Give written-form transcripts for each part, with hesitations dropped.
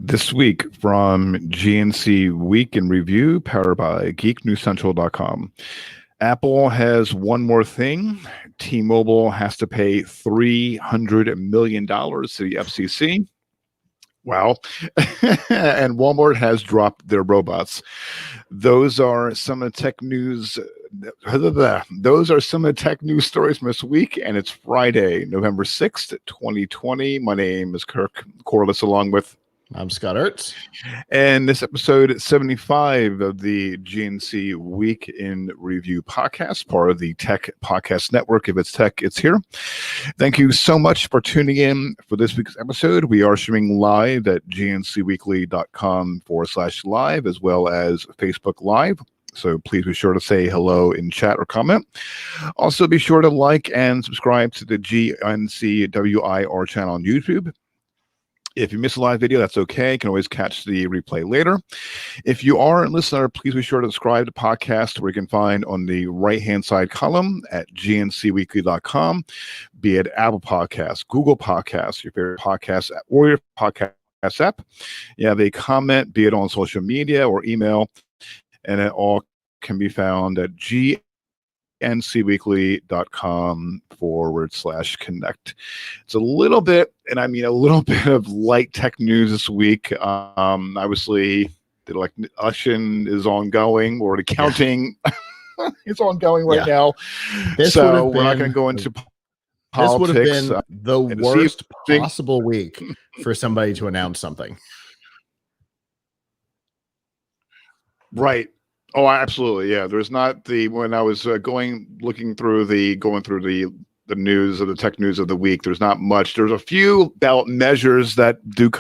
This week from GNC Week in Review, powered by GeekNewsCentral.com. Apple has one more thing. T-Mobile has to pay $300 million to the FCC. Wow. And Walmart has dropped their robots. Those are some of the tech news. Those are some of the tech news stories from this week, and it's Friday, November 6th, 2020. My name is Kirk Corliss, along with I'm Scott Ertz. And this episode 75 of the GNC Week in Review podcast, part of the Tech Podcast Network. If it's tech, it's here. Thank you so much for tuning in for this week's episode. We are streaming live at gncweekly.com/live, as well as Facebook Live. So please be sure to say hello in chat or comment. Also, be sure to like and subscribe to the GNCWIR channel on YouTube. If you miss a live video, that's okay. You can always catch the replay later. If you are a listener, please be sure to subscribe to the podcast, where you can find on the right-hand side column at gncweekly.com, be it Apple Podcasts, Google Podcasts, your favorite podcast or your podcast app. You have a comment, be it on social media or email, and it all can be found at ncweekly.com/connect. It's a little bit, and I mean a little bit, of light tech news this week. Obviously, the election is ongoing, or the counting is ongoing right now. So we're not going to go into politics. This would have been the worst possible week for somebody to announce something. Right. Oh, absolutely. Yeah. There's not when I was going through the news of the tech news of the week, there's not much. There's a few ballot measures that do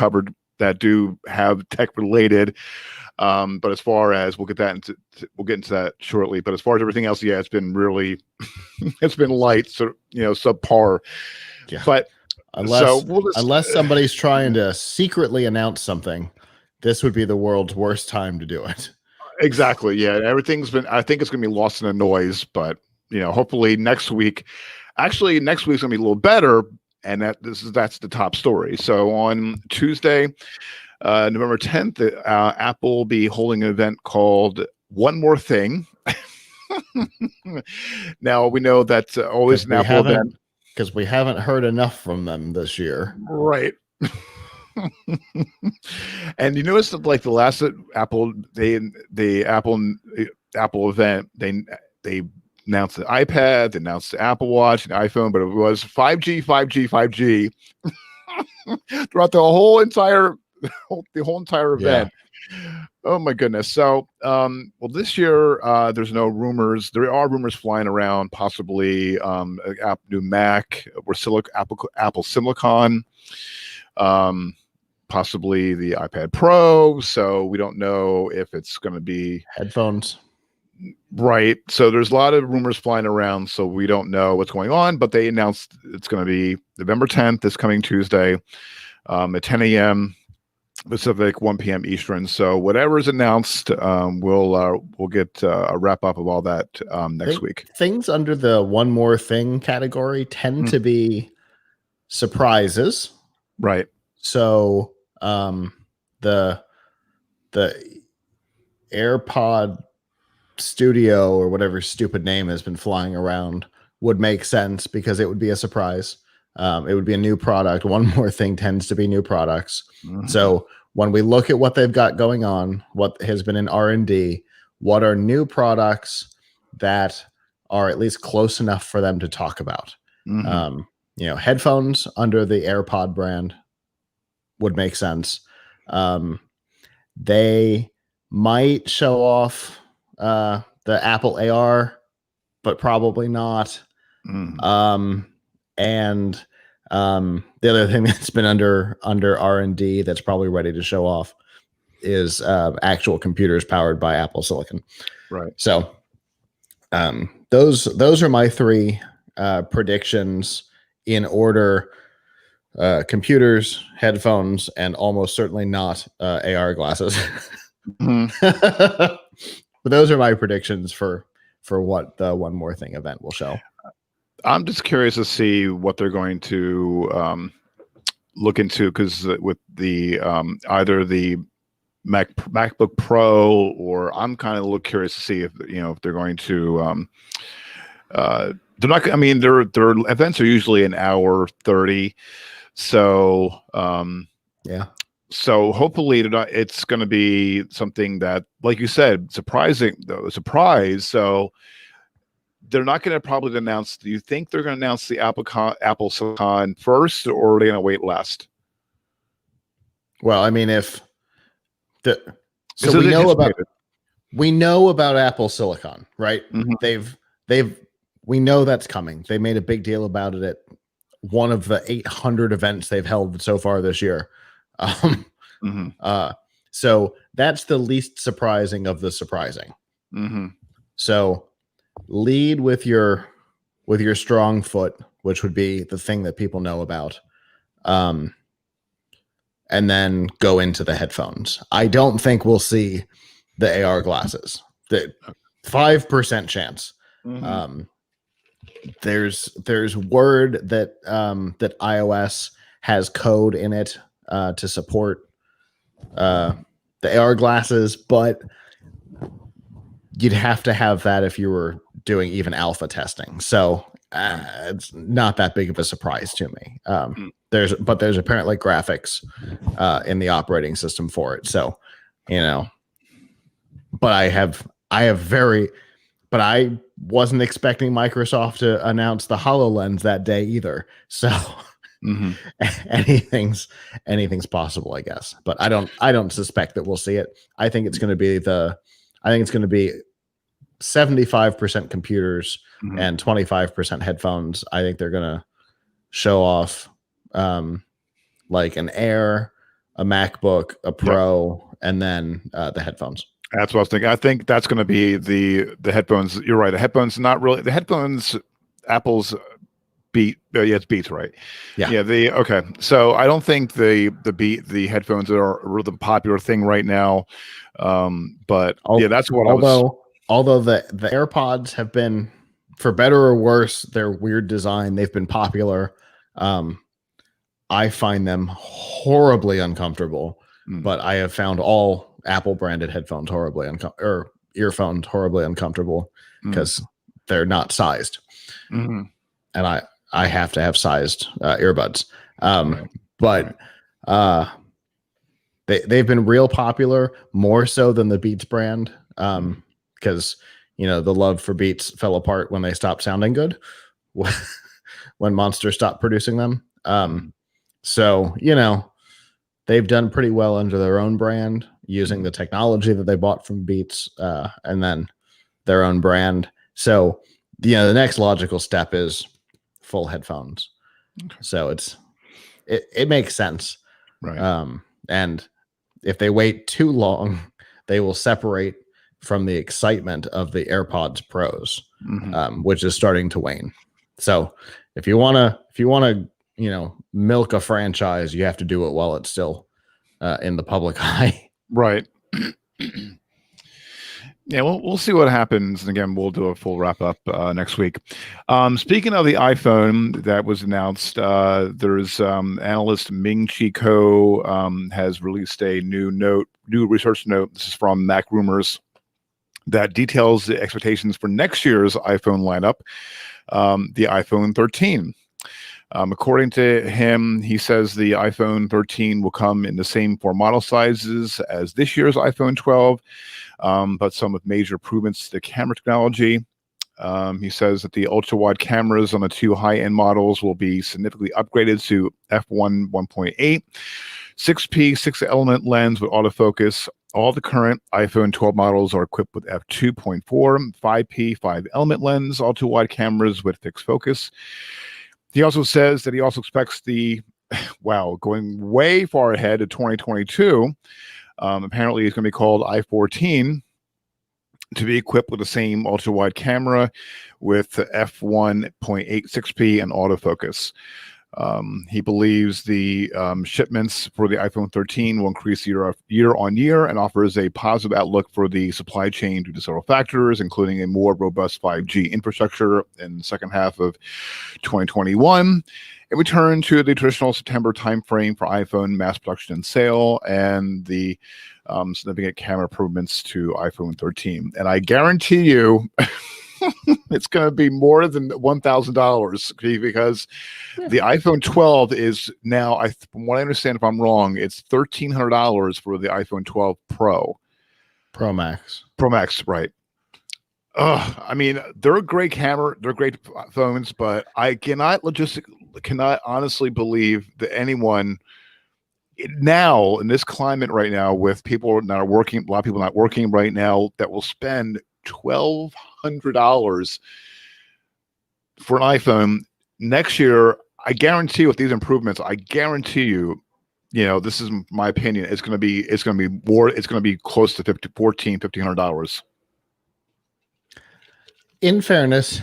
have tech related. But as far as we'll get into that shortly. But as far as everything else, yeah, it's been really, it's been light. So, subpar. Yeah. But unless somebody's trying to secretly announce something, this would be the world's worst time to do it. Exactly. Yeah. I think it's going to be lost in the noise, but hopefully next week's going to be a little better. And that's the top story. So on Tuesday, November 10th, Apple will be holding an event called One More Thing. Now we know that's always an Apple event, because we haven't heard enough from them this year. Right. And you notice that, like, the last Apple event, they announced the iPad, they announced the Apple Watch and iPhone, but it was 5G throughout the whole entire event. Yeah. Oh my goodness. So this year there's no rumors. There are rumors flying around, possibly new Mac or Apple Silicon, possibly the iPad Pro. So we don't know if it's going to be headphones. Right. So there's a lot of rumors flying around. So we don't know what's going on, but they announced it's going to be November 10th, this coming Tuesday, at 10 a.m. Pacific, 1 p.m. Eastern. So whatever is announced, we'll get a wrap up of all that next week. Things under the one more thing category tend to be surprises. Right. So the AirPod Studio, or whatever stupid name has been flying around, would make sense because it would be a surprise. It would be a new product. One more thing tends to be new products. Mm-hmm. So when we look at what they've got going on, what has been in R&D, what are new products that are at least close enough for them to talk about? Mm-hmm. Headphones under the AirPod brand would make sense. They might show off the Apple AR, but probably not. Mm. And the other thing that's been under R&D that's probably ready to show off is actual computers powered by Apple Silicon. Right. So those are my three predictions in order: computers, headphones, and almost certainly not AR glasses. Mm-hmm. But those are my predictions for what the One More Thing event will show. I'm just curious to see what they're going to look into, because with the either the MacBook Pro, or I'm kind of a little curious to see if if they're going to they're not. I mean, their events are usually an hour 30, so yeah. So hopefully it's going to be something that, like you said, surprising though, surprise. So they're not going to probably announce. Do you think they're going to announce the Apple Silicon first, or are they going to wait last? Well, I mean, we know about Apple Silicon, right? Mm-hmm. We know that's coming. They made a big deal about it at one of the 800 events they've held so far this year. So that's the least surprising of the surprising. Mm-hmm. So lead with your strong foot, which would be the thing that people know about. And then go into the headphones. I don't think we'll see the AR glasses. The 5% chance. Mm-hmm. There's word that that iOS has code in it to support the AR glasses, but you'd have to have that if you were doing even alpha testing. So it's not that big of a surprise to me. There's apparently graphics in the operating system for it. So, but I wasn't expecting Microsoft to announce the HoloLens that day either. So anything's possible, I guess. But I don't suspect that we'll see it. I think it's going to be 75% computers and 25% headphones. I think they're going to show off like an Air, a MacBook, a Pro, and then the headphones. That's what I was thinking. I think that's going to be the headphones. You're right. The headphones, not really. The headphones, Apple's it's Beats, right? Yeah. Yeah. Okay. So I don't think the headphones are the popular thing right now. But that's what Although the AirPods have been, for better or worse, their weird design, they've been popular. I find them horribly uncomfortable, but I have found all Apple branded headphones or earphones horribly uncomfortable because they're not sized. And I have to have sized earbuds. But they've been real popular, more so than the Beats brand. Because the love for Beats fell apart when they stopped sounding good, when Monster stopped producing them. So they've done pretty well under their own brand, using the technology that they bought from Beats, and then their own brand. So the next logical step is full headphones. Okay. So it makes sense, right? And if they wait too long, they will separate from the excitement of the AirPods Pros, which is starting to wane. So if you want to milk a franchise, you have to do it while it's still in the public eye. Right. Yeah, we'll see what happens. And again, we'll do a full wrap up next week. Speaking of the iPhone that was announced, there's analyst Ming-Chi Kuo has released a new research note. This is from Mac Rumors, that details the expectations for next year's iPhone lineup, the iPhone 13. According to him, he says the iPhone 13 will come in the same four model sizes as this year's iPhone 12, but some with major improvements to the camera technology. He says that the ultra-wide cameras on the two high-end models will be significantly upgraded to f1 1.8, 6P 6-element lens with autofocus. All the current iPhone 12 models are equipped with f2.4, 5P 5-element lens, ultra-wide cameras with fixed focus. He also says that he also expects going way far ahead to 2022, apparently it's going to be called i14, to be equipped with the same ultra-wide camera with f1.8 6P and autofocus. He believes the shipments for the iPhone 13 will increase year on year, and offers a positive outlook for the supply chain due to several factors, including a more robust 5G infrastructure in the second half of 2021, It returned to the traditional September timeframe for iPhone mass production and sale, and the significant camera improvements to iPhone 13. And I guarantee you, it's going to be more than $1,000 because the iPhone 12 is now, from what I understand, if I'm wrong, it's $1,300 for the iPhone 12 Pro Max, right? I mean, they're a great camera, they're great phones, but I cannot honestly believe that anyone now in this climate right now, with people not working, a lot of people not working right now, that will spend $1,200 for an iPhone next year. I guarantee with these improvements, I guarantee you, this is my opinion, it's going to be more, it's going to be close to $1,500. In fairness,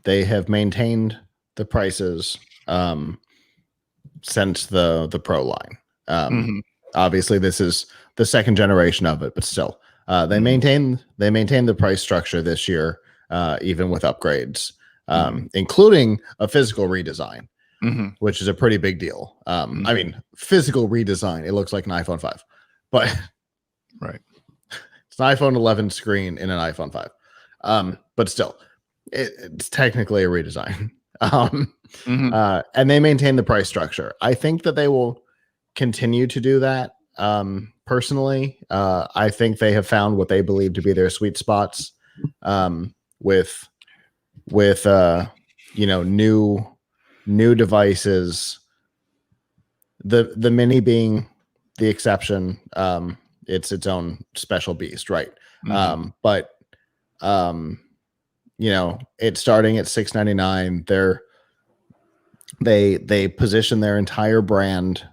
they have maintained the prices since the Pro line. Obviously, this is the second generation of it, but still, they maintain the price structure this year, even with upgrades, including a physical redesign, which is a pretty big deal. I mean, physical redesign. It looks like an iPhone 5, but right, it's an iPhone 11 screen in an iPhone 5. But still, it's technically a redesign. And they maintain the price structure. I think that they will continue to do that. Personally, I think they have found what they believe to be their sweet spots, with new devices. The Mini being the exception. It's its own special beast, right? But it's starting at $699. They position their entire brand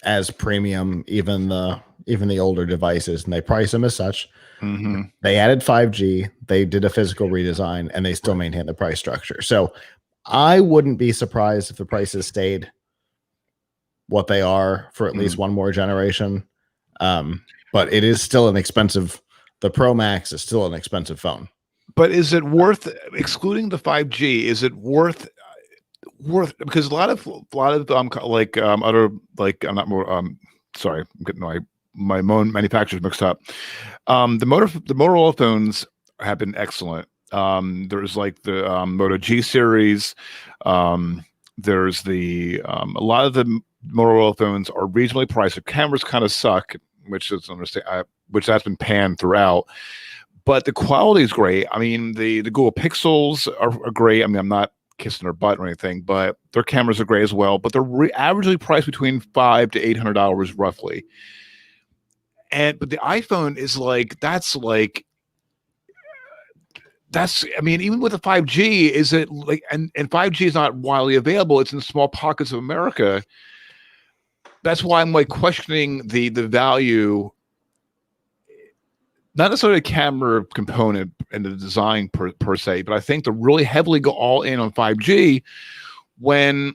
as premium, even the older devices, and they price them as such. They added 5G, they did a physical redesign, and they still maintain the price structure. So I wouldn't be surprised if the prices stayed what they are for at least one more generation. But it is still an expensive. The Pro Max is still an expensive phone. But is it worth, excluding the 5G? Is it worth? Because a lot of other, like, I'm not more. Sorry, I'm getting my own manufacturers mixed up. The Motorola phones have been excellent. There's like the Moto G series. There's a lot of the Motorola phones are reasonably priced. The cameras kind of suck, which that's been panned throughout, but the quality is great. I mean, the Google Pixels are great. I mean, I'm not kissing their butt or anything, but their cameras are great as well. But they're averagely priced between $500 to $800 roughly. But the iPhone is I mean, even with the 5G, is it like, and 5G is not widely available. It's in small pockets of America. That's why I'm questioning the value, not necessarily a camera component and the design per se, but I think to really heavily go all in on 5G when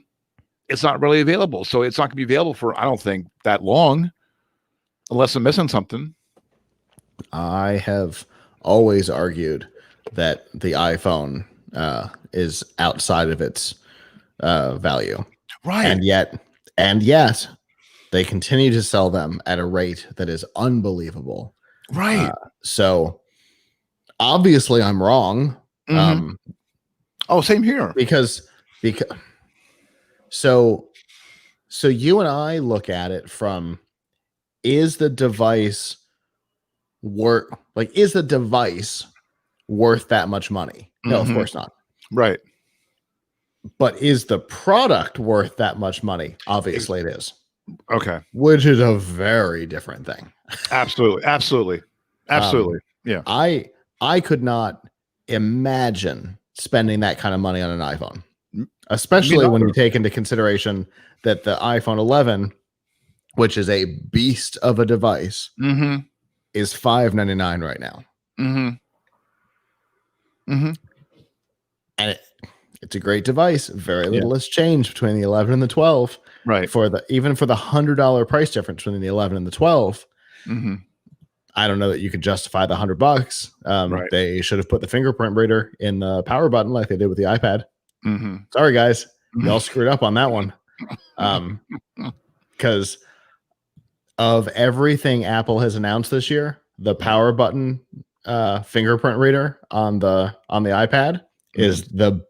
it's not really available. So it's not going to be available for, I don't think, that long, unless I'm missing something. I have always argued that the iPhone is outside of its value. Right. And yet they continue to sell them at a rate that is unbelievable. Right. So obviously I'm wrong. Same here. Because so you and I look at it from, is the device worth that much money? No, of course not. Right. But is the product worth that much money? Obviously it is. Okay. Which is a very different thing. Absolutely. Yeah. I could not imagine spending that kind of money on an iPhone, especially when you take into consideration that the iPhone 11, which is a beast of a device, is $599 right now. And it's a great device. Very little has changed between the 11 and the 12. Right. Even for the $100 price difference between the 11 and the 12. I don't know that you could justify the $100. Right. They should have put the fingerprint reader in the power button like they did with the iPad. Sorry, guys. Y'all screwed up on that one. Because of everything Apple has announced this year, the power button fingerprint reader on the iPad is the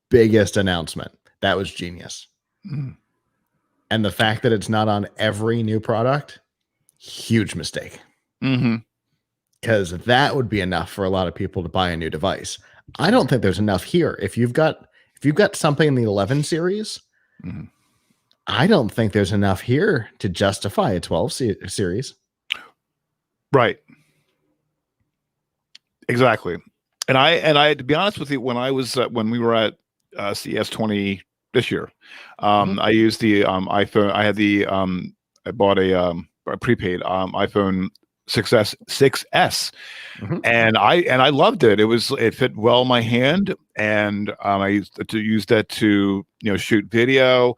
biggest announcement. That was genius. And the fact that it's not on every new product, huge mistake. Because that would be enough for a lot of people to buy a new device. I don't think there's enough here. If you've got something in the 11 series, I don't think there's enough here to justify a 12 series. Right. Exactly. And I, to be honest with you, when we were at CES 20 this year, I used the iPhone. I had I bought a prepaid iPhone 6S, and I loved it. It fit well in my hand, and I used that to shoot video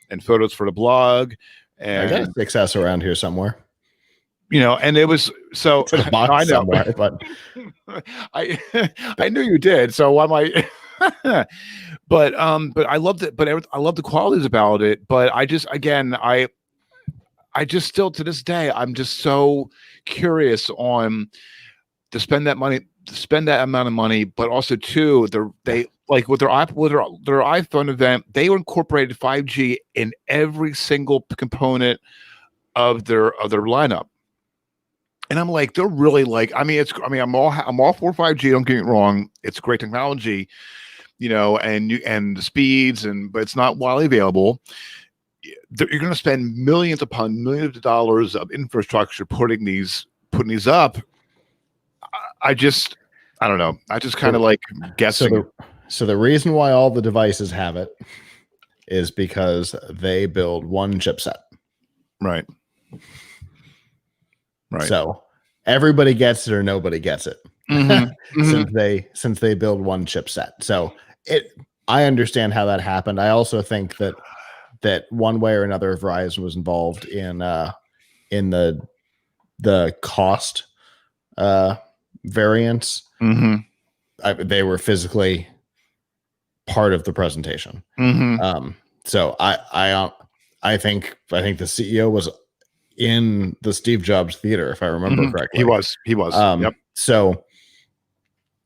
and photos for the blog. And I got a 6S around here somewhere. And it was so. It's in a box I know, somewhere, but I knew you did. So why am I? But I loved it. But I love the qualities about it. But I just still to this day, I'm just so curious on to spend that amount of money, but also too, they like with their iPhone event, they incorporated 5G in every single component of their lineup. And I'm like, they're really like, I'm all for 5G. Don't get me wrong. It's great technology, and the speeds but it's not widely available. You're going to spend millions upon millions of dollars of infrastructure putting these up. I don't know. I just kind of like guessing. So the reason why all the devices have it is because they build one chipset. Right. So everybody gets it or nobody gets it. Since they build one chipset. So I understand how that happened. I also think that one way or another Verizon was involved in the cost variance. They were physically part of the presentation. So I think the CEO was in the Steve Jobs Theater, if I remember correctly. He was. Yep. So,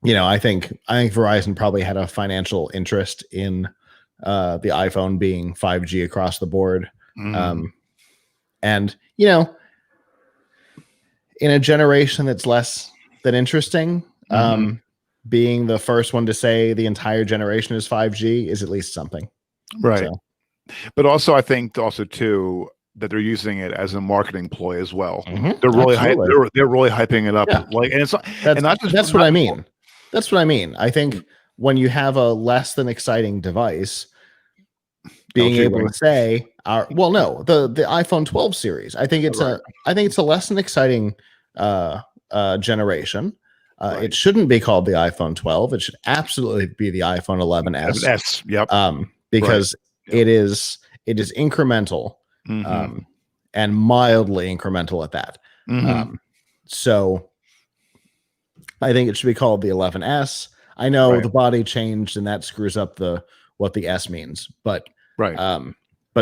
I think Verizon probably had a financial interest in the iPhone being 5G across the board. And, in a generation that's less than interesting, being the first one to say the entire generation is 5G is at least something. Right. So. But also, I think also too, that they're using it as a marketing ploy as well. They're really they're really hyping it up. Yeah. Like, and it's not, that's what I mean. That's what I mean. I think when you have a less than exciting device, being able to say, the iPhone 12 series, I think it's a less than exciting generation. It shouldn't be called the iPhone 12. It should absolutely be the iPhone 11s. S. Yep. Because it is incremental. And mildly incremental at that. So I think it should be called the 11S. I know the body changed and that screws up what the S means, but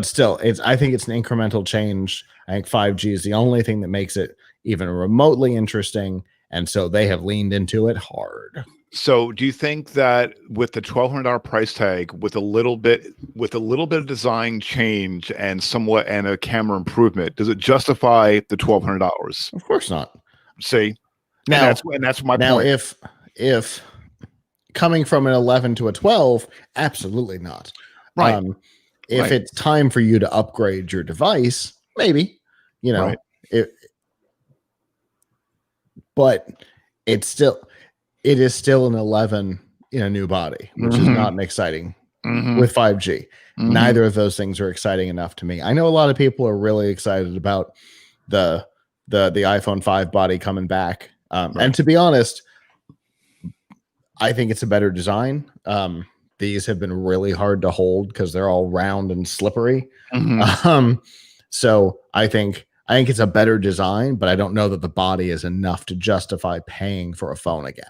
still I think it's an incremental change. I think 5G is the only thing that makes it even remotely interesting. And so they have leaned into it hard. So do you think that with the $1,200 price tag, with a little bit of design change and a camera improvement, does it justify the $1,200? Of course not. See, now that's my point. Now, if coming from an 11 to a 12, absolutely not. Right. If it's time for you to upgrade your device, maybe, but it is still an 11 in a new body, which is not an exciting with 5G. Neither of those things are exciting enough to me. I know a lot of people are really excited about the iPhone 5 body coming back. And to be honest, I think it's a better design. These have been really hard to hold because they're all round and slippery. So I think it's a better design, but I don't know that the body is enough to justify paying for a phone again.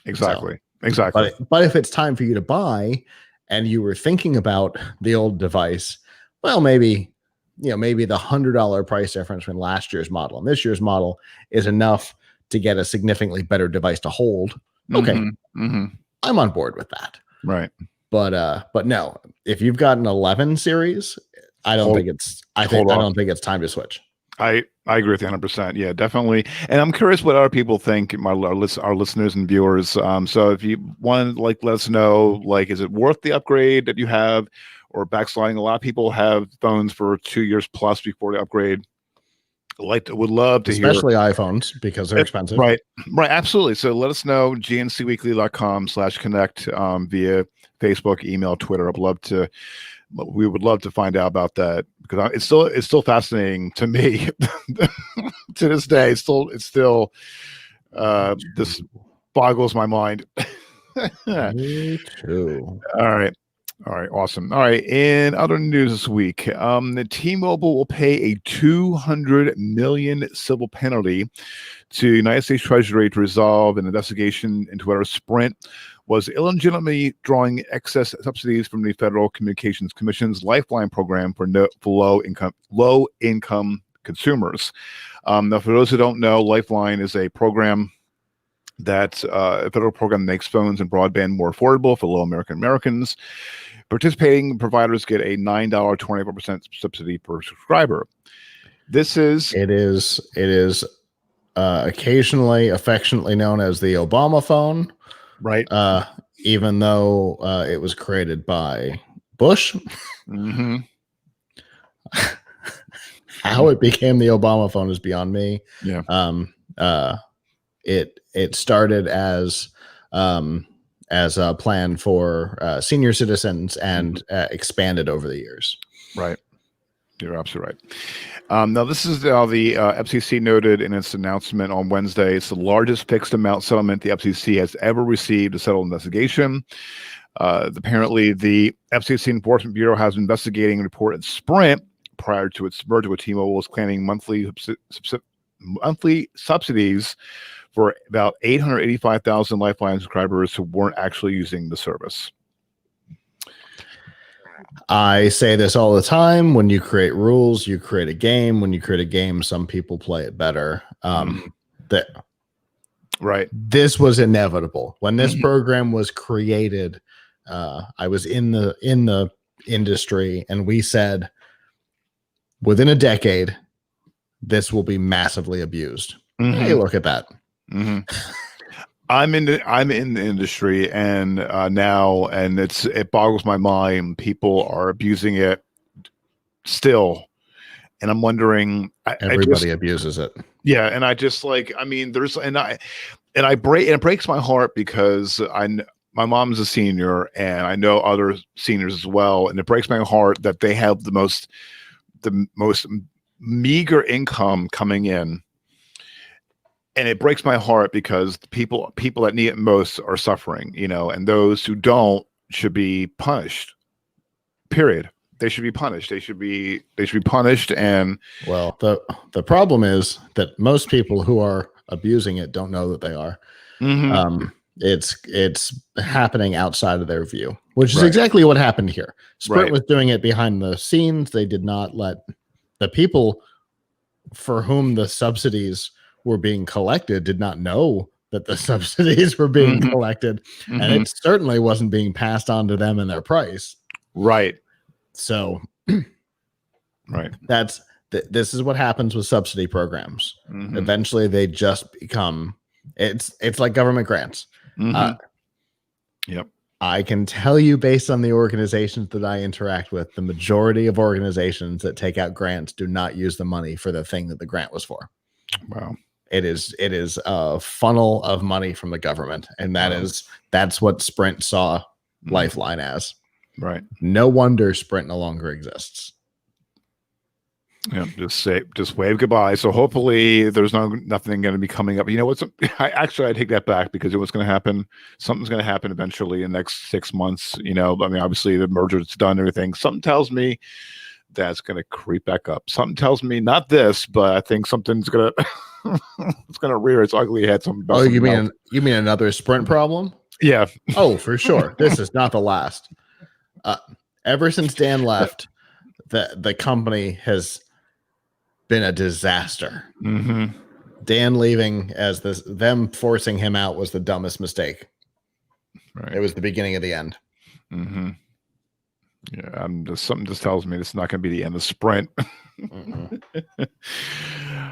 Exactly. Exactly. But if it's time for you to buy and you were thinking about the old device, well, maybe the $100 price difference between last year's model and this year's model is enough to get a significantly better device to hold. Okay, I'm on board with that. Right. But no, if you've got an 11 series, I don't think it's time to switch. I agree with you 100%. Yeah, definitely. And I'm curious what other people think, our listeners and viewers. So if you want to let us know, is it worth the upgrade that you have, or backsliding? A lot of people have phones for 2 years plus before they upgrade. Would love to hear, especially iPhones, because they're expensive. Right. Absolutely. So let us know, gncweekly.com/connect via Facebook, email, Twitter. We would love to find out about that, because it's still fascinating to me to this day. It's still this boggles my mind. Me too. All right, awesome. All right, in other news this week, the T-Mobile will pay a $200 million civil penalty to United States Treasury to resolve an investigation into whether Sprint was illegitimately drawing excess subsidies from the Federal Communications Commission's Lifeline program for low income consumers. Now, for those who don't know, Lifeline is a program that a federal program makes phones and broadband more affordable for low Americans. Participating providers get a $9.24 subsidy per subscriber. It is occasionally affectionately known as the Obama phone, right? Even though it was created by Bush. How it became the Obama phone is beyond me. Yeah. It started as a plan for senior citizens and expanded over the years. Right. You're absolutely right. Now, this is how the FCC noted in its announcement on Wednesday. It's the largest fixed amount settlement the FCC has ever received to settle investigation. Apparently, the FCC Enforcement Bureau has been investigating a report at Sprint prior to its merger with T-Mobile, was claiming monthly subsidies for about 885,000 Lifeline subscribers who weren't actually using the service. I say this all the time. When you create rules, you create a game. When you create a game, some people play it better. Right. This was inevitable. When this program was created, I was in the industry, and we said, within a decade, this will be massively abused. Hey, look at that. I'm in the industry, and now, and it boggles my mind. People are abusing it still, and I'm wondering. Everybody abuses it. Yeah, and I just it breaks my heart, because my mom's a senior, and I know other seniors as well, and it breaks my heart that they have the most meager income coming in. And it breaks my heart, because people that need it most are suffering, and those who don't should be punished. Period. They should be punished. They should be punished. And well, the problem is that most people who are abusing it don't know that they are. It's happening outside of their view, which is exactly what happened here. Sprint was doing it behind the scenes. They did not let the people for whom the subsidies were being collected did not know that the subsidies were being collected, and it certainly wasn't being passed on to them in their price. Right. So, right. This is what happens with subsidy programs. Eventually, they just become it's like government grants. Yep. I can tell you, based on the organizations that I interact with, the majority of organizations that take out grants do not use the money for the thing that the grant was for. Wow. It is a funnel of money from the government, and that's what Sprint saw Lifeline as. Right. No wonder Sprint no longer exists. Yeah, just wave goodbye. So hopefully there's nothing going to be coming up. You know what's? I take that back, because it was going to happen. Something's going to happen eventually in the next 6 months. I mean, obviously the merger's done, everything. Something tells me that's going to creep back up. Something tells me, not this, but I think something's going to it's going to rear its ugly head. You mean another Sprint problem? Yeah. Oh, for sure. This is not the last. Ever since Dan left, the company has been a disaster. Mm-hmm. Dan leaving them forcing him out was the dumbest mistake. Right. It was the beginning of the end. Mm-hmm. Yeah, something just tells me it's not going to be the end of the sprint. All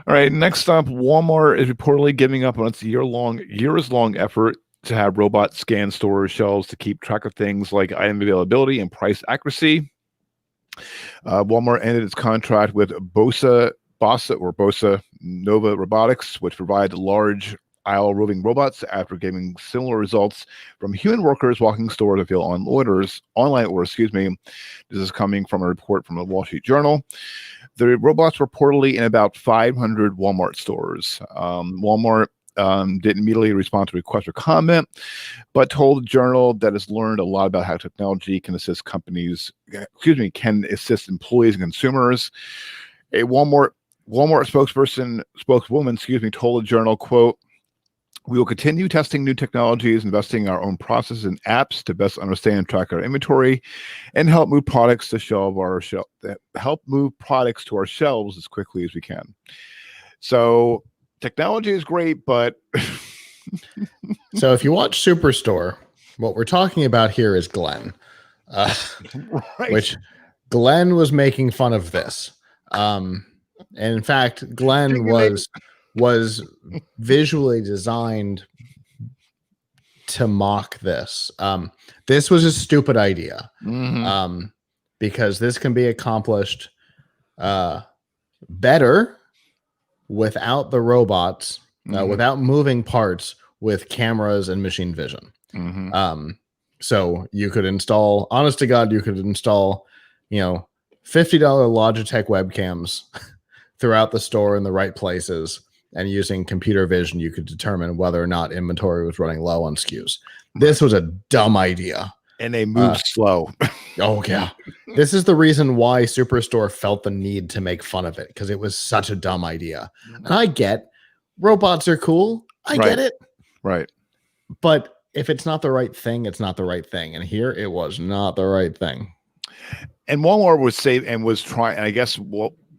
right, next up, Walmart is reportedly giving up on its years-long effort to have robots scan store shelves to keep track of things like item availability and price accuracy. Walmart ended its contract with Bosa Nova Robotics, which provide large aisle roving robots after giving similar results from human workers walking stores to fill online orders. This is coming from a report from the Wall Street Journal. The robots were reportedly in about 500 Walmart stores. Walmart didn't immediately respond to request for comment, but told the Journal that it's learned a lot about how technology can assist employees and consumers. A Walmart spokeswoman, told the Journal, quote, "We will continue testing new technologies, investing in our own processes and apps to best understand and track our inventory, and help move products to our shelves as quickly as we can." So technology is great, but so if you watch Superstore, what we're talking about here is Glenn, right. Which Glenn was making fun of this. And in fact, Glenn was visually designed to mock this. This was a stupid idea, because this can be accomplished better without the robots, without moving parts, with cameras and machine vision. So you could install, honest to God, $50 Logitech webcams throughout the store in the right places, and using computer vision, you could determine whether or not inventory was running low on SKUs. This was a dumb idea. And they move slow. Oh, yeah. This is the reason why Superstore felt the need to make fun of it, because it was such a dumb idea. And I get robots are cool. I get it. Right. But if it's not the right thing, it's not the right thing. And here it was not the right thing. And Walmart was trying, and I guess,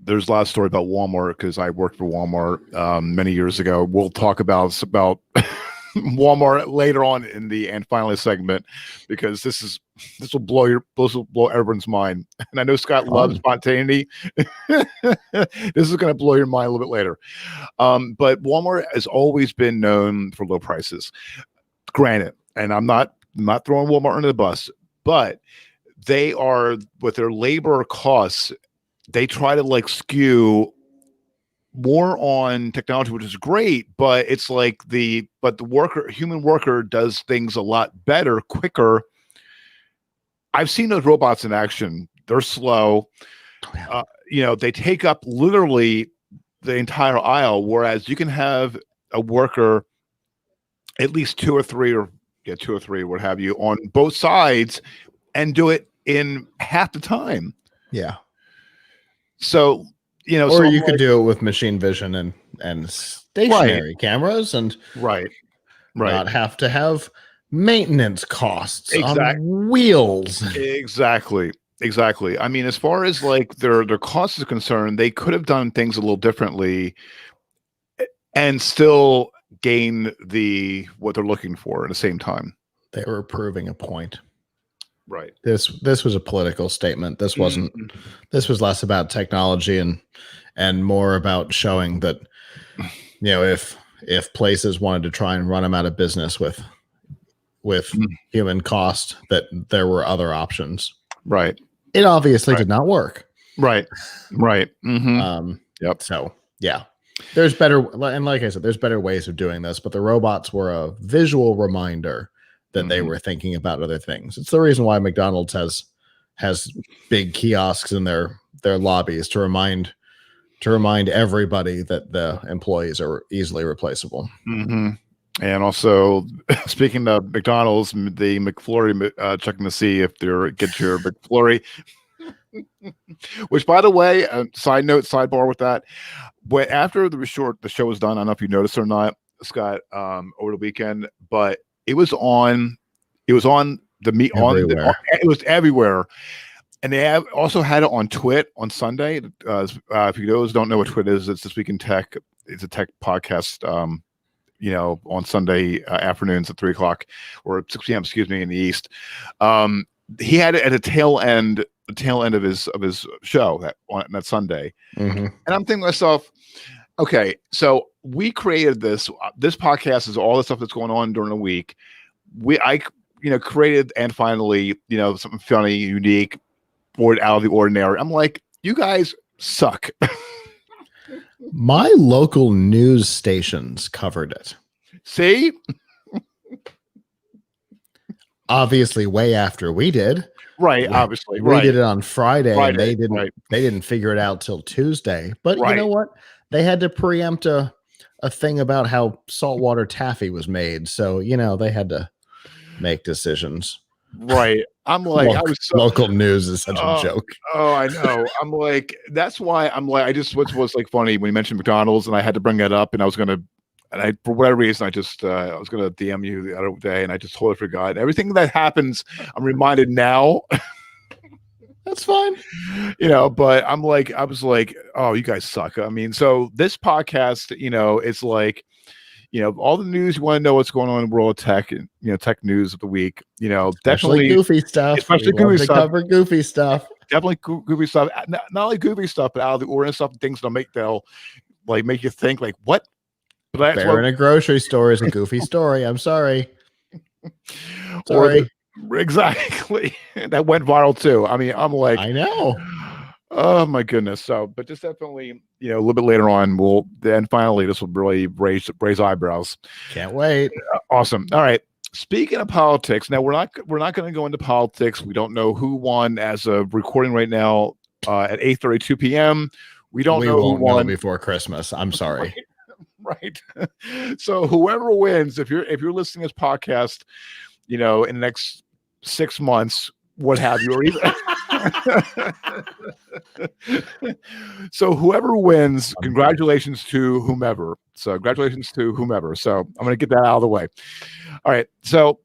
there's a lot of story about Walmart because I worked for Walmart many years ago. We'll talk about Walmart later on in the and finally segment, because this will blow everyone's mind. And I know Scott loves spontaneity. This is going to blow your mind a little bit later. But Walmart has always been known for low prices. Granted, and I'm not throwing Walmart under the bus, but they are, with their labor costs, they try to skew more on technology, which is great, but it's like the human worker does things a lot better, quicker. I've seen those robots in action. They're slow. They take up literally the entire aisle, whereas you can have a worker, at least two or three, what have you, on both sides, and do it in half the time. Yeah. So, or you could do it with machine vision and stationary cameras, and not have to have maintenance costs on wheels. Exactly. I mean, as far as their cost is concerned, they could have done things a little differently and still gain what they're looking for at the same time. They were proving a point. Right. This was a political statement. This wasn't. This was less about technology and more about showing that, if places wanted to try and run them out of business with human cost, that there were other options. Right. It obviously did not work. Right. Yep. So yeah, there's better, and like I said, there's better ways of doing this, but the robots were a visual reminder that they were thinking about other things. It's the reason why McDonald's has big kiosks in their lobbies to remind everybody that the employees are easily replaceable. And also, speaking of McDonald's, the McFlurry, checking to see if they're get your McFlurry. Which, by the way, sidebar with that, after the show was done, I don't know if you noticed or not, Scott, over the weekend, but it was on the meet Everywhere. it was everywhere. And they also had it on Twit on Sunday. If you those don't know what Twit is, it's This Week in Tech. It's a tech podcast, on Sunday afternoons at 3:00 or 6 p.m. Excuse me, in the East. He had it at the tail end of his show that Sunday, Mm-hmm. and I'm thinking to myself, okay, so we created this. This podcast is all the stuff that's going on during the week. I created and finally something funny, unique, out of the ordinary. I'm like, you guys suck. My local news stations covered it. See? Obviously, way after we did. Right, obviously. We did it on Friday and they didn't right. they didn't figure it out till Tuesday. But Right. You know what? They had to preempt a thing about how saltwater taffy was made. So, they had to make decisions. Right. I'm like, local news is such a joke. Oh, I know. I'm like, that's why I'm like, what's like funny when you mentioned McDonald's, and I had to bring that up, and for whatever reason, I was gonna DM you the other day, and I just totally forgot. Everything that happens, I'm reminded now. That's fine. But I was like, oh, you guys suck. I mean, so this podcast, it's like, all the news you want to know what's going on in the world of tech, and tech news of the week. Definitely goofy stuff. Especially goofy stuff. Cover goofy stuff. Definitely goofy stuff. Not only goofy stuff, but out of the ordinary stuff. Things they'll make you think like, what? But Bear in a grocery store is a goofy story. I'm sorry. Exactly. That went viral too. I mean, I'm like, I know. Oh my goodness. So, but just definitely, a little bit later on, finally this will really raise eyebrows. Can't wait. Awesome. All right. Speaking of politics, now we're not going to go into politics. We don't know who won as of recording right now at 8:32 p.m. We don't know who won before Christmas. I'm sorry. Right. So whoever wins, if you're listening to this podcast, in the next 6 months, what have you, or even so whoever wins, congratulations to whomever. So congratulations to whomever. So I'm going to get that out of the way. All right. So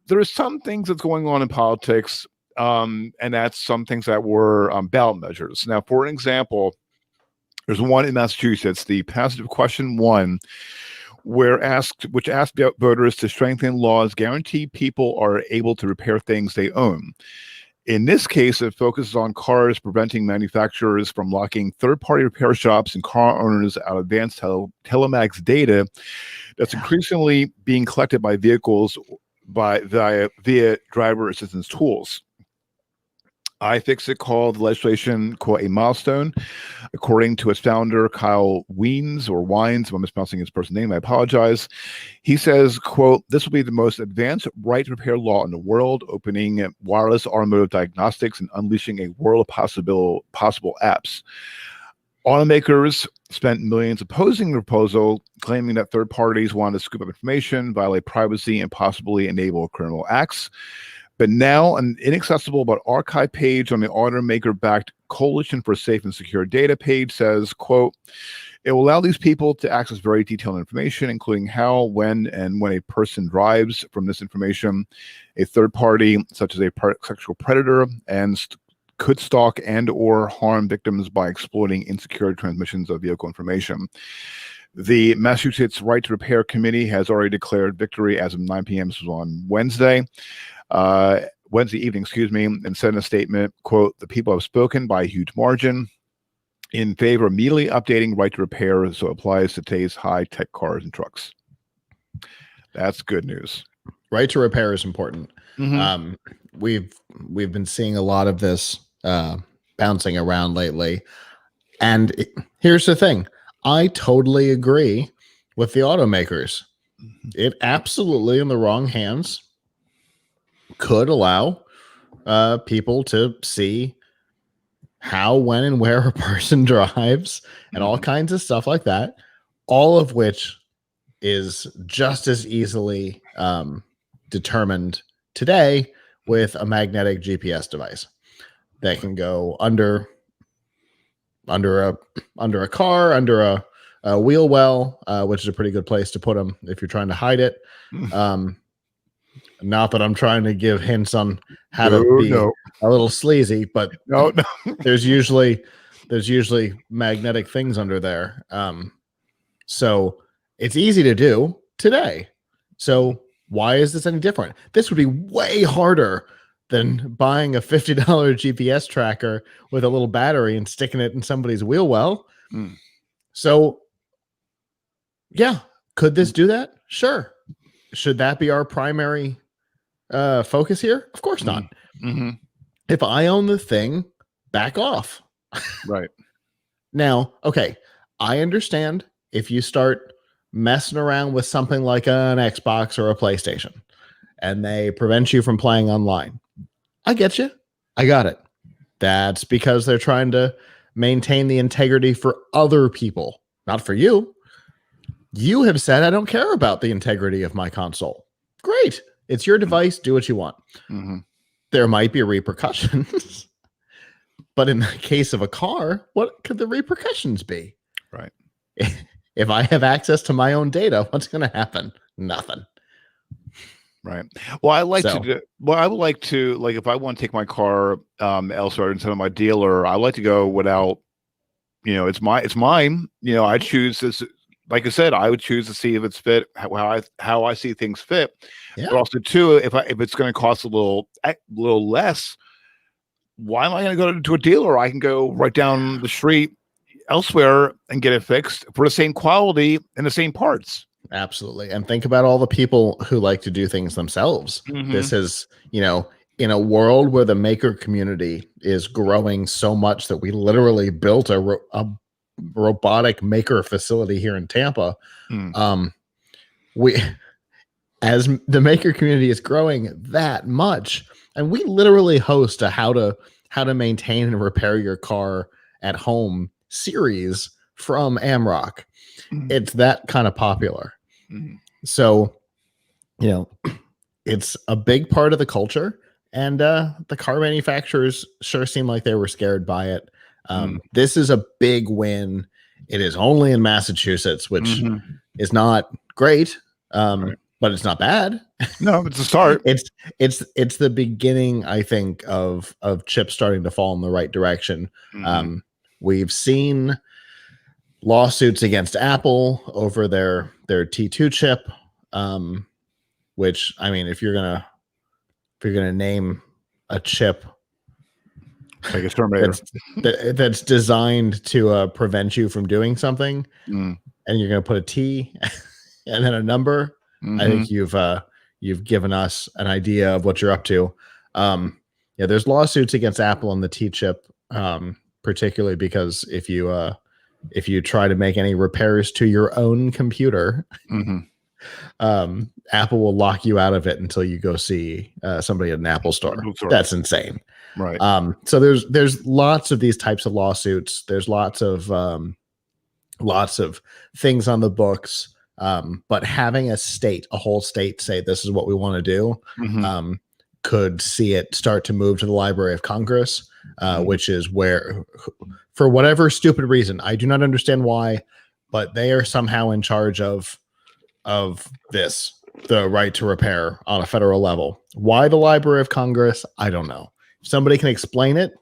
there's some things that's going on in politics, and that's some things that were ballot measures. Now, for example, there's one in Massachusetts, the passage of question 1, which asked voters to strengthen laws guarantee people are able to repair things they own. In this case, it focuses on cars, preventing manufacturers from locking third-party repair shops and car owners out of advanced telematics data that's increasingly being collected by vehicles via driver assistance tools. iFixit called the legislation, quote, a milestone. According to its founder, Kyle Wines, if I'm mispronouncing his first name, I apologize. He says, quote, this will be the most advanced right to repair law in the world, opening wireless automotive diagnostics and unleashing a world of possible apps. Automakers spent millions opposing the proposal, claiming that third parties wanted to scoop up information, violate privacy, and possibly enable criminal acts. But now an inaccessible but archived page on the automaker-backed Coalition for Safe and Secure Data page says, quote, it will allow these people to access very detailed information, including how, when a person drives. From this information, a third party, such as a sexual predator, could stalk and or harm victims by exploiting insecure transmissions of vehicle information. The Massachusetts Right to Repair Committee has already declared victory as of 9 p.m. This was on Wednesday evening, and said in a statement, quote, the people have spoken by a huge margin in favor of immediately updating right to repair so it applies to today's high-tech cars and trucks. That's good news. Right to repair is important. Mm-hmm. We've been seeing a lot of this bouncing around lately. And here's the thing. I totally agree with the automakers. It absolutely, in the wrong hands, could allow people to see how, when, and where a person drives and all kinds of stuff like that, all of which is just as easily determined today with a magnetic GPS device that can go under a car, under a wheel well, which is a pretty good place to put them if you're trying to hide it. Not that I'm trying to give hints on how to No, be no. a little sleazy, but No, no. there's usually magnetic things under there. So it's easy to do today. So why is this any different? This would be way harder than buying a $50 GPS tracker with a little battery and sticking it in somebody's wheel well. Mm. So yeah, could this do that? Sure. Should that be our primary focus here? Of course not. Mm-hmm. If I own the thing, back off. Right. Now, okay, I understand if you start messing around with something like an Xbox or a PlayStation and they prevent you from playing online. I get you. I got it. That's because they're trying to maintain the integrity for other people, not for you. You have said, I don't care about the integrity of my console. Great. It's your device. Do what you want. Mm-hmm. There might be repercussions. But in the case of a car, what could the repercussions be? Right. If I have access to my own data, what's going to happen? Nothing. Right. Well, I like to do, well, I would like to, like, if I want to take my car elsewhere instead of my dealer, I like to go without, it's mine. I choose this. Like I said, I would choose to see if it's fit, how I see things fit. Yeah. But also too, if it's going to cost a little less, why am I going to go to a dealer? I can go right down the street elsewhere and get it fixed for the same quality and the same parts. Absolutely. And think about all the people who like to do things themselves. Mm-hmm. This is, in a world where the maker community is growing so much that we literally built a robotic maker facility here in Tampa. As the maker community is growing that much, and we literally host a how to maintain and repair your car at home series from Amrock. Mm-hmm. It's that kind of popular. Mm-hmm. So, it's a big part of the culture, and the car manufacturers sure seem like they were scared by it. This is a big win. It is only in Massachusetts, which is not great, right. But it's not bad. No, it's a start. It's the beginning, I think, of chips starting to fall in the right direction. Mm-hmm. We've seen lawsuits against Apple over their T2 chip, which, I mean, if you're gonna name a chip like a Terminator that's designed to prevent you from doing something, and you're gonna put a T and then a number, I think you've given us an idea of what you're up to. There's lawsuits against Apple on the T chip, particularly because if you try to make any repairs to your own computer, Apple will lock you out of it until you go see somebody at an Apple store. That's insane. Right. So there's lots of these types of lawsuits. There's lots of things on the books. But having a whole state say this is what we want to do, could see it start to move to the Library of Congress, which is where, for whatever stupid reason, I do not understand why, but they are somehow in charge of this, the right to repair on a federal level. Why the Library of Congress? I don't know. If somebody can explain it,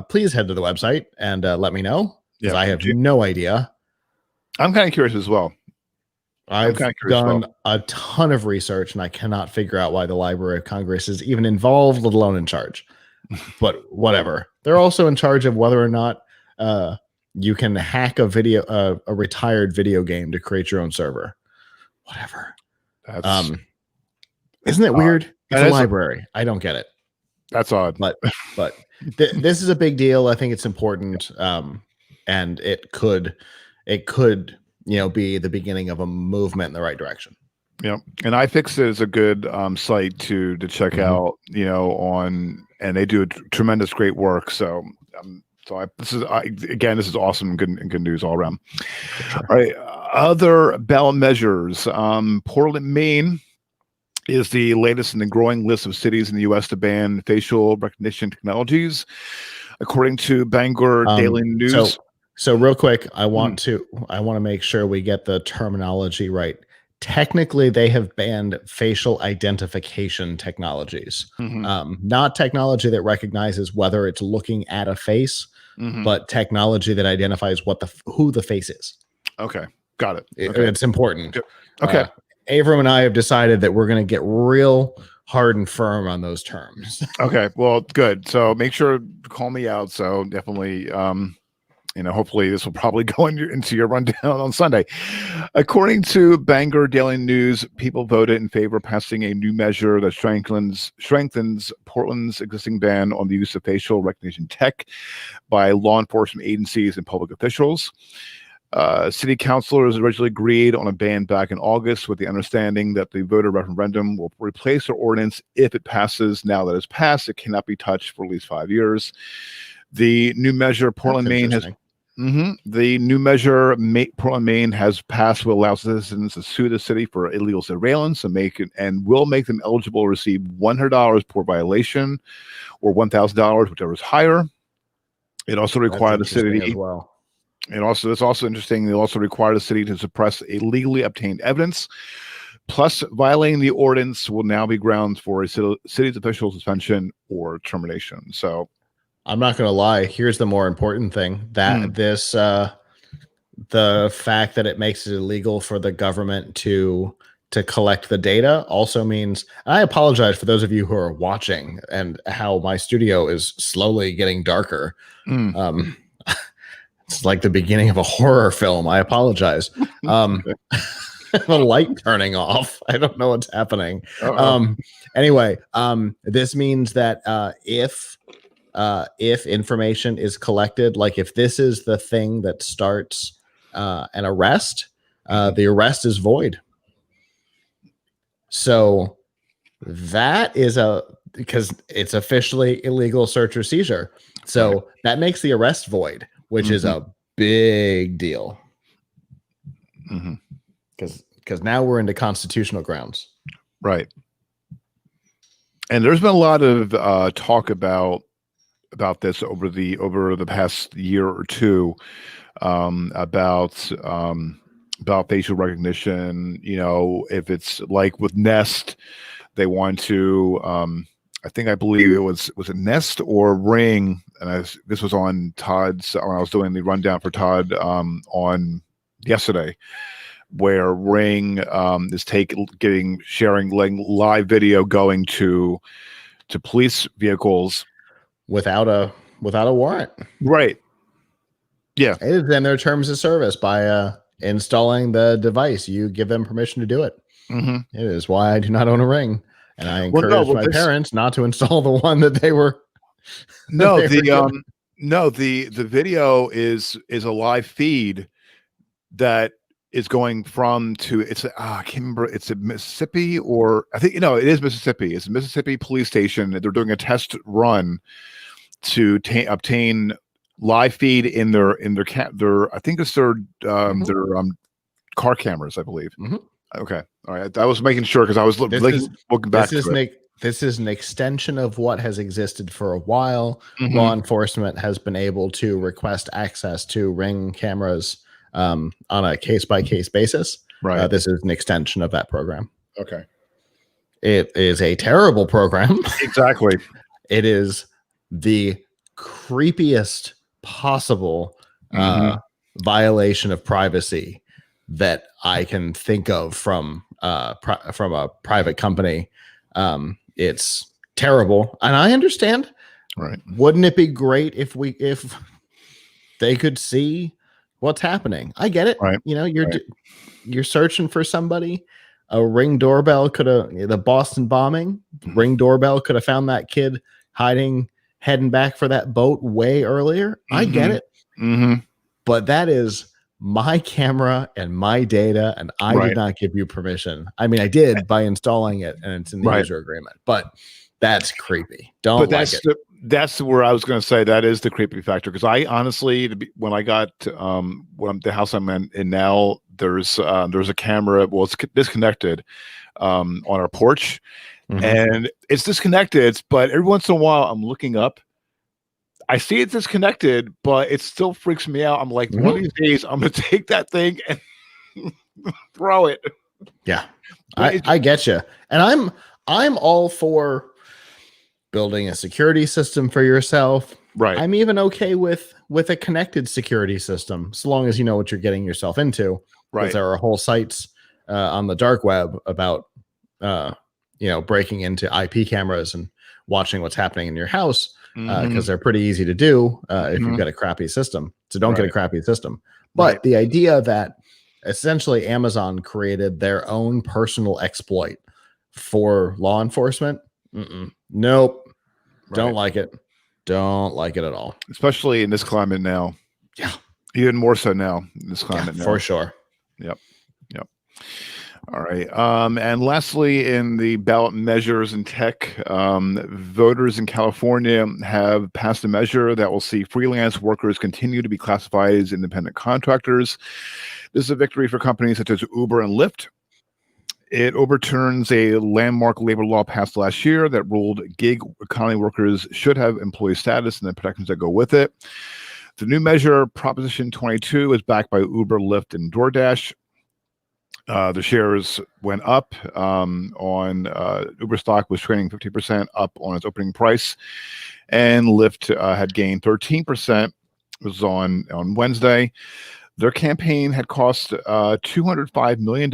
please head to the website and let me know, because I have no idea. I'm kind of curious as well. I've done a ton of research, and I cannot figure out why the Library of Congress is even involved, let alone in charge. But whatever. They're also in charge of whether or not you can hack a retired video game to create your own server. Whatever. Isn't it weird? It's a library. I don't get it. That's odd. But this is a big deal. I think it's important, and it could be the beginning of a movement in the right direction. Yeah, and iFixit is a good site to check out. And they do tremendous great work. So this is awesome. Good news all around. Sure. All right, other ballot measures. Portland, Maine is the latest in the growing list of cities in the U.S. to ban facial recognition technologies, according to Bangor Daily News. So real quick, I want to make sure we get the terminology right. technically they have banned facial identification technologies. Not technology that recognizes whether it's looking at a face, but technology that identifies who the face is. Okay, got it. Okay. It's important. Okay. Avram and I have decided that we're going to get real hard and firm on those terms. Okay, well, good. So make sure to call me out. So definitely, hopefully this will probably go into your rundown on Sunday. According to Bangor Daily News, people voted in favor of passing a new measure that strengthens Portland's existing ban on the use of facial recognition tech by law enforcement agencies and public officials. City councilors originally agreed on a ban back in August with the understanding that the voter referendum will replace the ordinance if it passes. Now that it's passed, it cannot be touched for at least 5 years. The new measure Portland, Maine has Portland, Maine has passed will allow citizens to sue the city for illegal surveillance and will make them eligible to receive $100 per violation or $1,000, whichever is higher. It also required the city as well. It's also interesting. They also require the city to suppress illegally obtained evidence. Plus, violating the ordinance will now be grounds for a city's official suspension or termination. So, I'm not going to lie. Here's the more important thing: that the fact that it makes it illegal for the government to collect the data also means. I apologize for those of you who are watching and how my studio is slowly getting darker. It's like the beginning of a horror film. I apologize. The light turning off. I don't know what's happening. Anyway, this means that if information is collected, like if this is the thing that starts an arrest, the arrest is void. So that is because it's officially illegal search or seizure. So that makes the arrest void, which is a big deal. Because now we're into constitutional grounds. Right. And there's been a lot of talk about this over the past year or two, about facial recognition. If it's like with Nest, they want to I believe it was it Nest or Ring, and this was on Todd's when I was doing the rundown for Todd on yesterday, where Ring is sharing live video going to police vehicles without a warrant. Right. Yeah. It is in their terms of service by installing the device. You give them permission to do it. It is why I do not own a Ring. And I encourage my parents not to install the one that they were. The video is a live feed that is going from I can't remember. It's a Mississippi, or I think it is Mississippi. It's a Mississippi police station. They're doing a test run to obtain live feed in their I think it's their car cameras, I believe. Okay. All right. I was making sure because I was looking back. This is an extension of what has existed for a while. Law enforcement has been able to request access to Ring cameras on a case-by-case basis. Right. This is an extension of that program. Okay. It is a terrible program. Exactly. It is the creepiest possible violation of privacy that I can think of from a private company. It's terrible, and I understand. Right? Wouldn't it be great if they could see what's happening? I get it. Right. You're searching for somebody. A Ring doorbell the Boston bombing. Ring doorbell could have found that kid heading back for that boat way earlier. I get it. But that is my camera and my data, and I did not give you permission. I mean, I did by installing it, and it's in the user agreement. But that's creepy. That's where I was going to say that is the creepy factor, because I honestly, when I got the house I'm in now, there's a camera. Well, it's disconnected on our porch, and it's disconnected. But every once in a while, I'm looking up. I see it's disconnected, but it still freaks me out. I'm like, one of these days, I'm going to take that thing and throw it. Yeah, But I get you, and I'm all for building a security system for yourself. right, I'm even okay with a connected security system, so long as you know what you're getting yourself into. Because right. there are whole sites on the dark web about breaking into IP cameras and watching what's happening in your house, because they're pretty easy to do if you've got a crappy system. So don't get a Right, crappy system. right. But the idea that essentially Amazon created their own personal exploit for law enforcement, nope. Don't Right. like it. Don't like it at all. Especially in this climate now. Yeah. Even more so now in this climate now. For sure. Yep. Yep. All right. And lastly, in the ballot measures in tech, voters in California have passed a measure that will see freelance workers continue to be classified as independent contractors. This is a victory for companies such as Uber and Lyft. It overturns a landmark labor law passed last year that ruled gig economy workers should have employee status and the protections that go with it. The new measure, Proposition 22, is backed by Uber, Lyft, and DoorDash. The shares went up on Uber stock was trading 50% up on its opening price, and Lyft had gained 13%. It was on Wednesday. Their campaign had cost $205 million,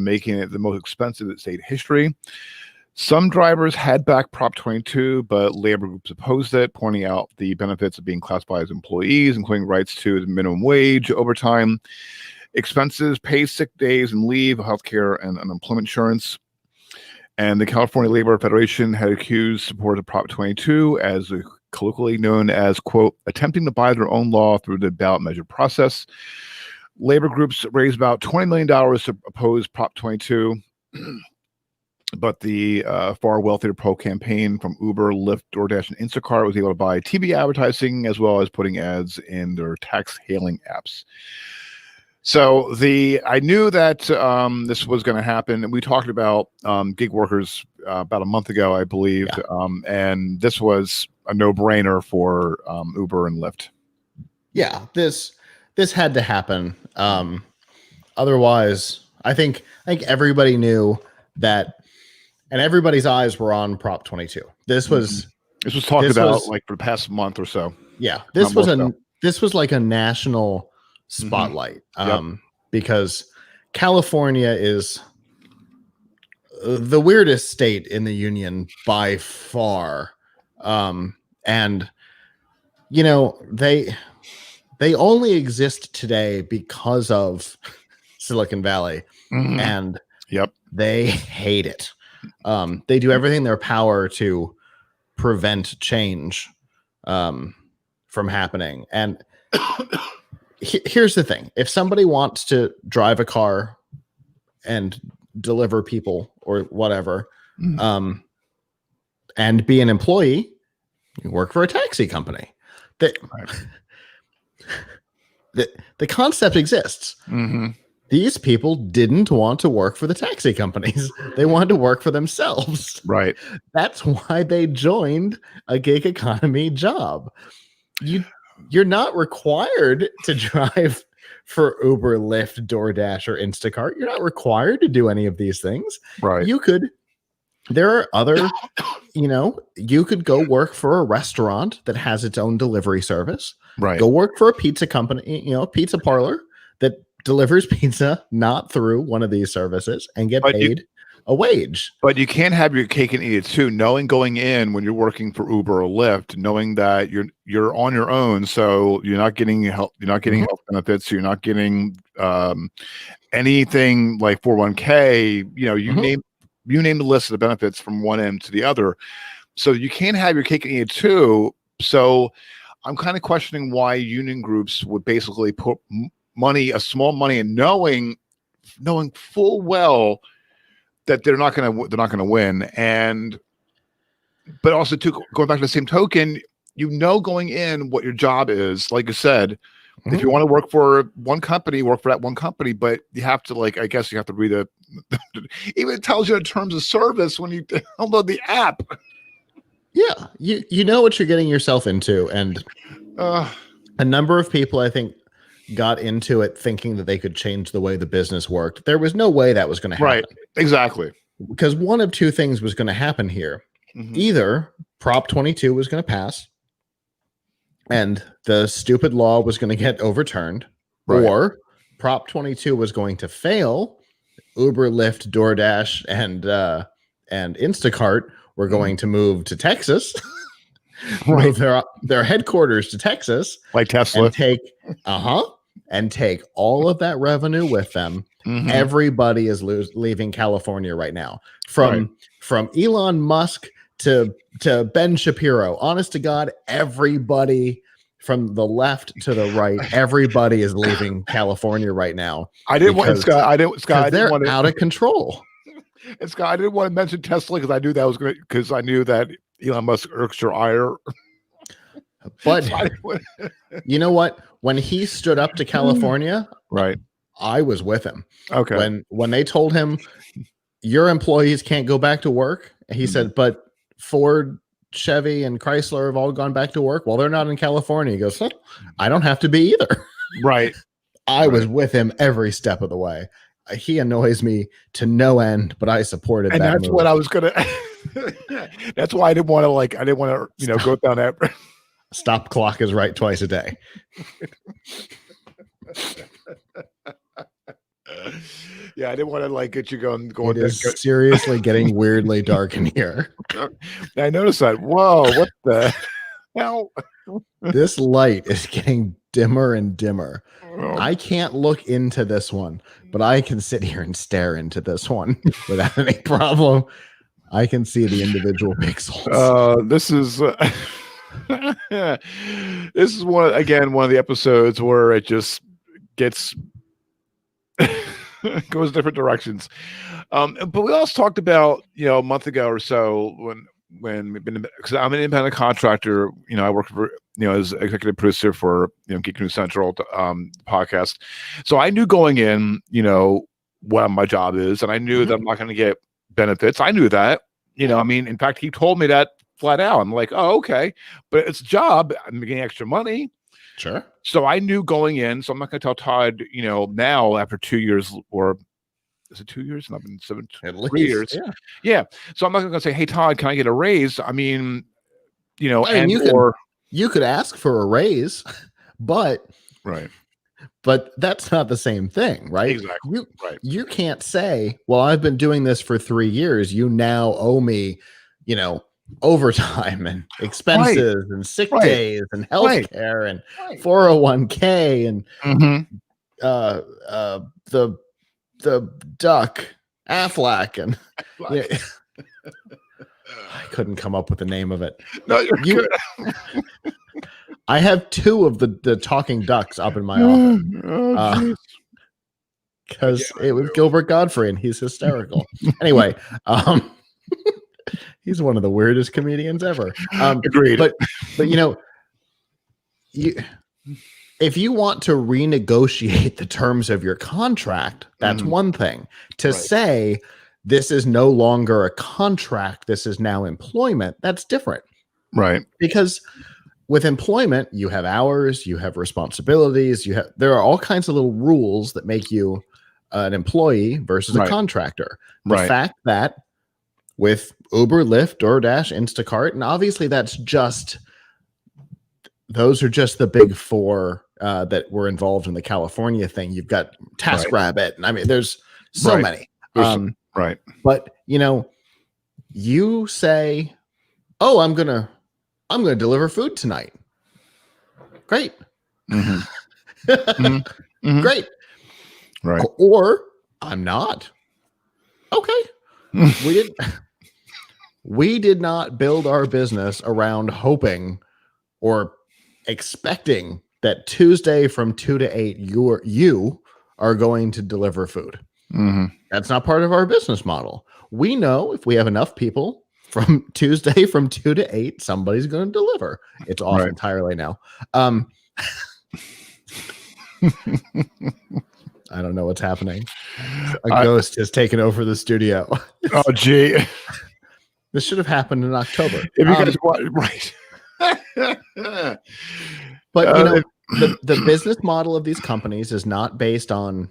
making it the most expensive in state history. Some drivers had backed Prop 22, but labor groups opposed it, pointing out the benefits of being classified as employees, including rights to the minimum wage, overtime, expenses, paid sick days and leave, healthcare, and unemployment insurance. And the California Labor Federation had accused supporters of Prop 22 as colloquially known as, quote, attempting to buy their own law through the ballot measure process. Labor groups raised about $20 million to oppose Prop 22, but the far wealthier pro campaign from Uber, Lyft, DoorDash, and Instacart was able to buy TV advertising as well as putting ads in their tax hailing apps. So I knew that this was going to happen, and we talked about gig workers about a month ago, I believe, and this was a no-brainer for Uber and Lyft. Yeah, this had to happen. Otherwise, I think everybody knew that, and everybody's eyes were on Prop 22. This was talked about like for the past month or so. Yeah, this was like a national spotlight, because California is the weirdest state in the union by far, and they only exist today because of Silicon Valley, and they hate it. They do everything in their power to prevent change from happening, and here's the thing. If somebody wants to drive a car and deliver people or whatever, and be an employee, you work for a taxi company. The concept exists. These people didn't want to work for the taxi companies. They wanted to work for themselves. Right. That's why they joined a gig economy job. You're not required to drive for Uber, Lyft, DoorDash, or Instacart. You're not required to do any of these things. Right. There are other, you could go work for a restaurant that has its own delivery service. Right. Go work for a pizza company, pizza parlor that delivers pizza not through one of these services and get paid a wage. But you can't have your cake and eat it too. Knowing going in when you're working for Uber or Lyft, knowing that you're on your own, so you're not getting help, you're not getting health benefits, you're not getting anything like 401k. You name the list of the benefits from one end to the other. So you can't have your cake and eat it too. So I'm kind of questioning why union groups would basically put small money, and knowing full well that they're not going to win, but also going back to the same token, going in what your job is. Like you said, if you want to work for one company, work for that one company, but you have to I guess you have to read even it tells you in terms of service when you download the app. Yeah, you know what you're getting yourself into, and a number of people, I think, got into it thinking that they could change the way the business worked. There was no way that was going to happen. Right. Exactly. Because one of two things was going to happen here. Mhm. Either Prop 22 was going to pass and the stupid law was going to get overturned, Right. or Prop 22 was going to fail. Uber, Lyft, DoorDash, and Instacart were going to move to Texas, move their headquarters to Texas, Like Tesla, and take all of that revenue with them. Mhm. Everybody is leaving California right now, from Elon Musk to Ben Shapiro. Honest to God, everybody from the left to the right, everybody is leaving California right now. I didn't want Scott. They're out of control. And Scott, I didn't want to mention Tesla because I knew that was going because I knew that Elon Musk irks your ire. But you know what? When he stood up to California, right, I was with him. Okay. When they told him your employees can't go back to work, he said, but Ford, Chevy, and Chrysler have all gone back to work. Well, they're not in California. He goes, I don't have to be either. Right. I was with him every step of the way. He annoys me to no end, but I supported and that. That's move. what I was gonna. That's why I didn't want to go down that. Stop clock is right twice a day. Yeah, I didn't want to get you going. It is seriously getting weirdly dark in here. I noticed that. Whoa, what the hell? This light is getting dimmer and dimmer. Oh. I can't look into this one, but I can sit here and stare into this one without any problem. I can see the individual pixels. This is this is one of the episodes where it just gets goes different directions. But we also talked about a month ago or so when we've been, because I'm an independent contractor. I work for as executive producer for Geek News Central podcast. So I knew going in what my job is, and I knew that I'm not going to get benefits. I knew that. In fact, he told me that flat out. I'm like, oh, okay, but it's a job. I'm getting extra money. Sure. So I knew going in. So I'm not going to tell Todd, now after 2 years, or is it 2 years? And I've been 3 years. Yeah. So I'm not going to say, hey, Todd, can I get a raise? I mean, you could ask for a raise, but right. But that's not the same thing, right? Exactly. You can't say, well, I've been doing this for 3 years. You now owe me, overtime and expenses and sick days and healthcare and 401k and the duck Aflac and I couldn't come up with the name of it. No, you're good. I have 2 of the talking ducks up in my office because it was Gilbert Godfrey and he's hysterical. Anyway, he's one of the weirdest comedians ever. Agreed. But if you want to renegotiate the terms of your contract, that's one thing. To say this is no longer a contract, this is now employment, that's different. Right. Because with employment, you have hours, you have responsibilities, there are all kinds of little rules that make you an employee versus a contractor. The fact that with Uber, Lyft, DoorDash, Instacart, and obviously those are just the big 4 that were involved in the California thing. You've got Taskrabbit, and I mean, there's so many. But you say, "Oh, I'm gonna deliver food tonight." Great. Great. Right. Or I'm not. Okay. We did not build our business around hoping or expecting that Tuesday from 2 to 8 you are going to deliver food. That's not part of our business model. We know if we have enough people from Tuesday from 2 to 8, somebody's going to deliver. It's off entirely now. I don't know what's happening. A ghost has taken over the studio. Oh, gee. This should have happened in October. If you guys want, right. But the business model of these companies is not based on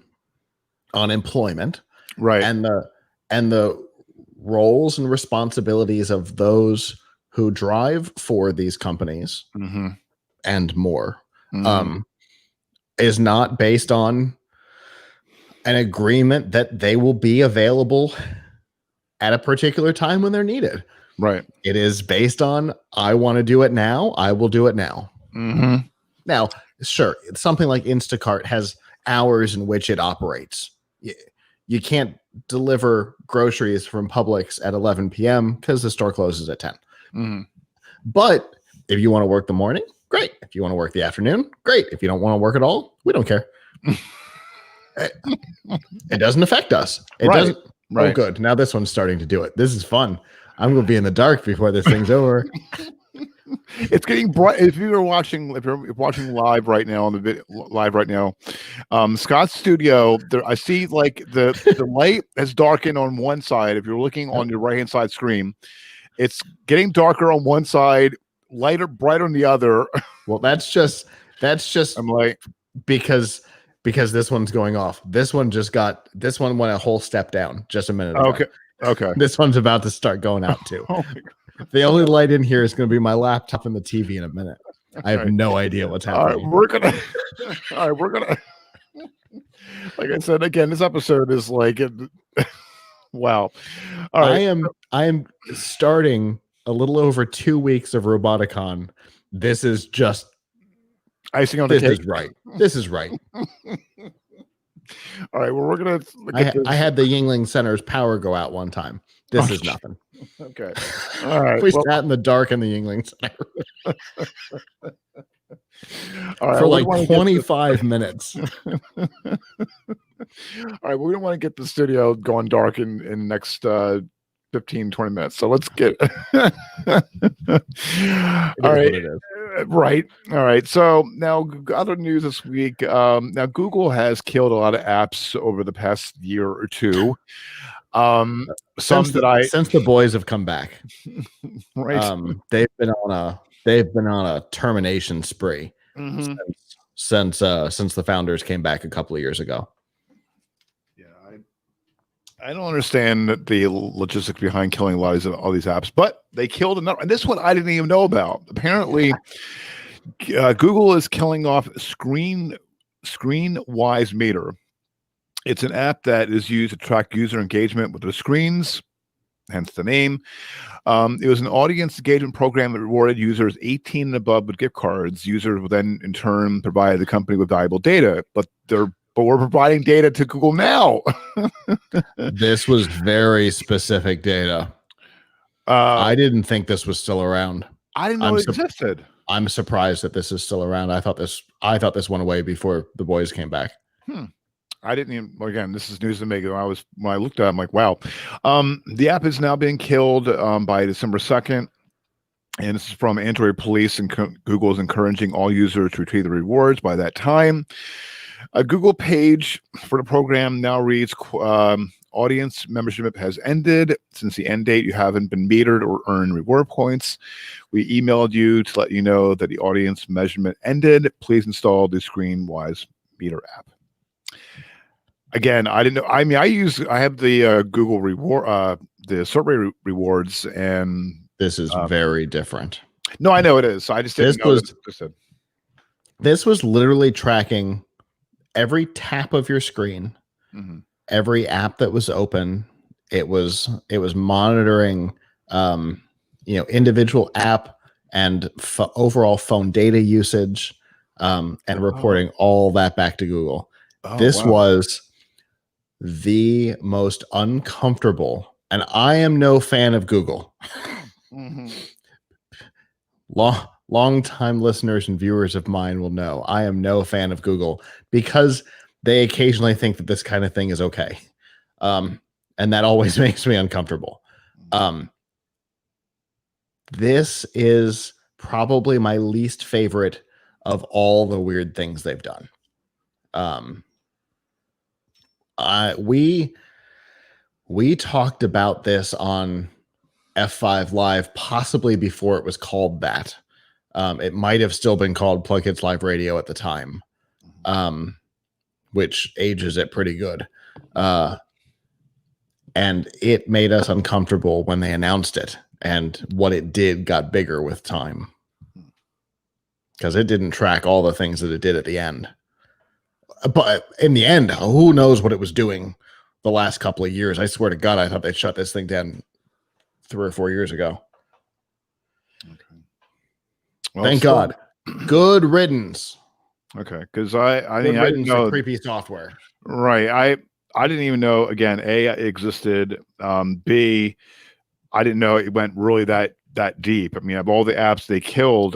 employment, Right. and the roles and responsibilities of those who drive for these companies Mm-hmm. and more Mm-hmm. is not based on an agreement that they will be available at a particular time when they're needed. Right. It is based on, I want to do it now, I will do it now. Mm-hmm. Now, sure, something like Instacart has hours in which it operates. You can't deliver groceries from Publix at 11 p.m. because the store closes at 10. Mm-hmm. But if you want to work the morning, great. If you want to work the afternoon, great. If you don't want to work at all, we don't care. It doesn't affect us. It doesn't. Right. Oh, good. Now this one's starting to do it. This is fun. I'm going to be in the dark before this thing's over. It's getting bright. If you're watching live right now on the video, live right now, Scott's studio, there, I see like the light has darkened on one side. If you're looking on your right hand side screen, it's getting darker on one side, brighter on the other. Well, that's just I'm like, because this one's going off. This one went a whole step down just a minute ago. Okay. This one's about to start going out too. The only light in here is going to be my laptop and the TV in a minute. I have no idea what's happening. All right, we're gonna like I said again, this episode is like wow. All right. I am starting a little over 2 weeks of Roboticon. This is just icing on the cake. This is right. All right, well, we're gonna I had the Yingling Center's power go out one time. This is nothing. Okay. All right. We sat in the dark in the Yingling Center all right, for like 25 minutes. All right, we don't want to get the studio going dark in the next 15, 20 minutes. So let's get all right. Right. All right. So now other news this week. Now Google has killed a lot of apps over the past year or two. Since the boys have come back, right? They've been on a termination spree since the founders came back a couple of years ago. Yeah, I don't understand the logistics behind killing a lot of all these apps, but they killed another. And this one I didn't even know about. Apparently, Google is killing off ScreenWise Meter. It's an app that is used to track user engagement with their screens, hence the name. It was an audience engagement program that rewarded users 18 and above with gift cards. Users would then, in turn, provide the company with valuable data. But we're providing data to Google now. This was very specific data. I didn't think this was still around. I didn't know it existed. I'm surprised that this is still around. I thought this went away before the boys came back. I didn't even, again, this is news to me. When I looked at it, I'm like, wow. The app is now being killed by December 2nd. And this is from Android Police, and Google is encouraging all users to retrieve the rewards by that time. A Google page for the program now reads, audience membership has ended. Since the end date, you haven't been metered or earned reward points. We emailed you to let you know that the audience measurement ended. Please install the ScreenWise Meter app. Again, I didn't know. I mean, I have the Google reward, the survey rewards, and this is very different. No, I know it is. I just didn't know. This was literally tracking every tap of your screen, every app that was open. It was monitoring, individual app and overall phone data usage, and reporting all that back to Google. This was the most uncomfortable, and I am no fan of Google. Long-time listeners and viewers of mine will know I am no fan of Google because they occasionally think that this kind of thing is okay. And that always makes me uncomfortable. This is probably my least favorite of all the weird things they've done. We talked about this on F5 Live, possibly before it was called that. It might have still been called Plug Hits Live Radio at the time, which ages it pretty good. And it made us uncomfortable when they announced it, and what it did got bigger with time because it didn't track all the things that it did at the end. But in the end, who knows what it was doing the last couple of years? I swear to God, I thought they shut this thing down 3 or 4 years ago. Okay. Well, thank God. Good riddance. Okay, because I didn't know creepy software. Right. I didn't even know. Again, A, it existed. B, I didn't know it went really that deep. I mean, of all the apps they killed,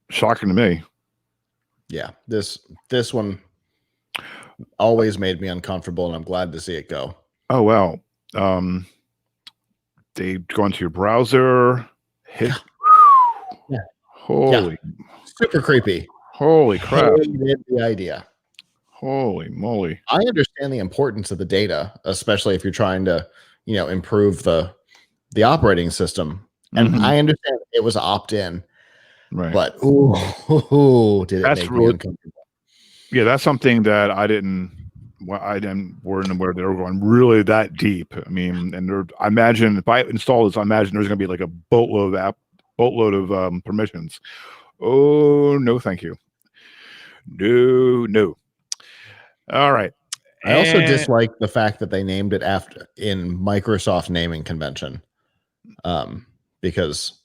shocking to me. Yeah, this one always made me uncomfortable, and I'm glad to see it go. Oh well. They go into your browser, hit. Yeah. Holy. Yeah. Super creepy. Holy crap! Hated the idea. Holy moly! I understand the importance of the data, especially if you're trying to, improve the operating system. And I understand it was opt-in, right? But did it make me uncomfortable? Yeah, that's something that I didn't weren't aware they were going really that deep. I mean, and I imagine if I install this, I imagine there's going to be like a boatload of permissions. Oh no, thank you. No. All right. I also dislike the fact that they named it in Microsoft naming convention, because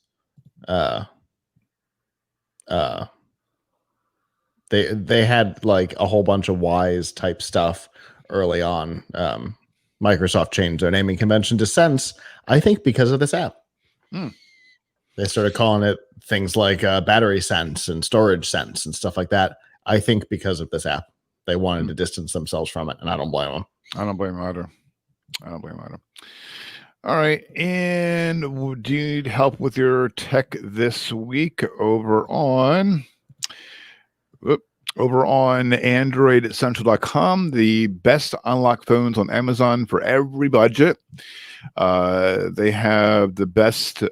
they had like a whole bunch of Wise type stuff early on. Microsoft changed their naming convention to Sense, I think, because of this app. They started calling it things like battery sense and storage sense and stuff like that. I think because of this app, they wanted to distance themselves from it, and I don't blame them. I don't blame either. All right. And do you need help with your tech this week over on AndroidCentral.com, the best unlock phones on Amazon for every budget. They have the best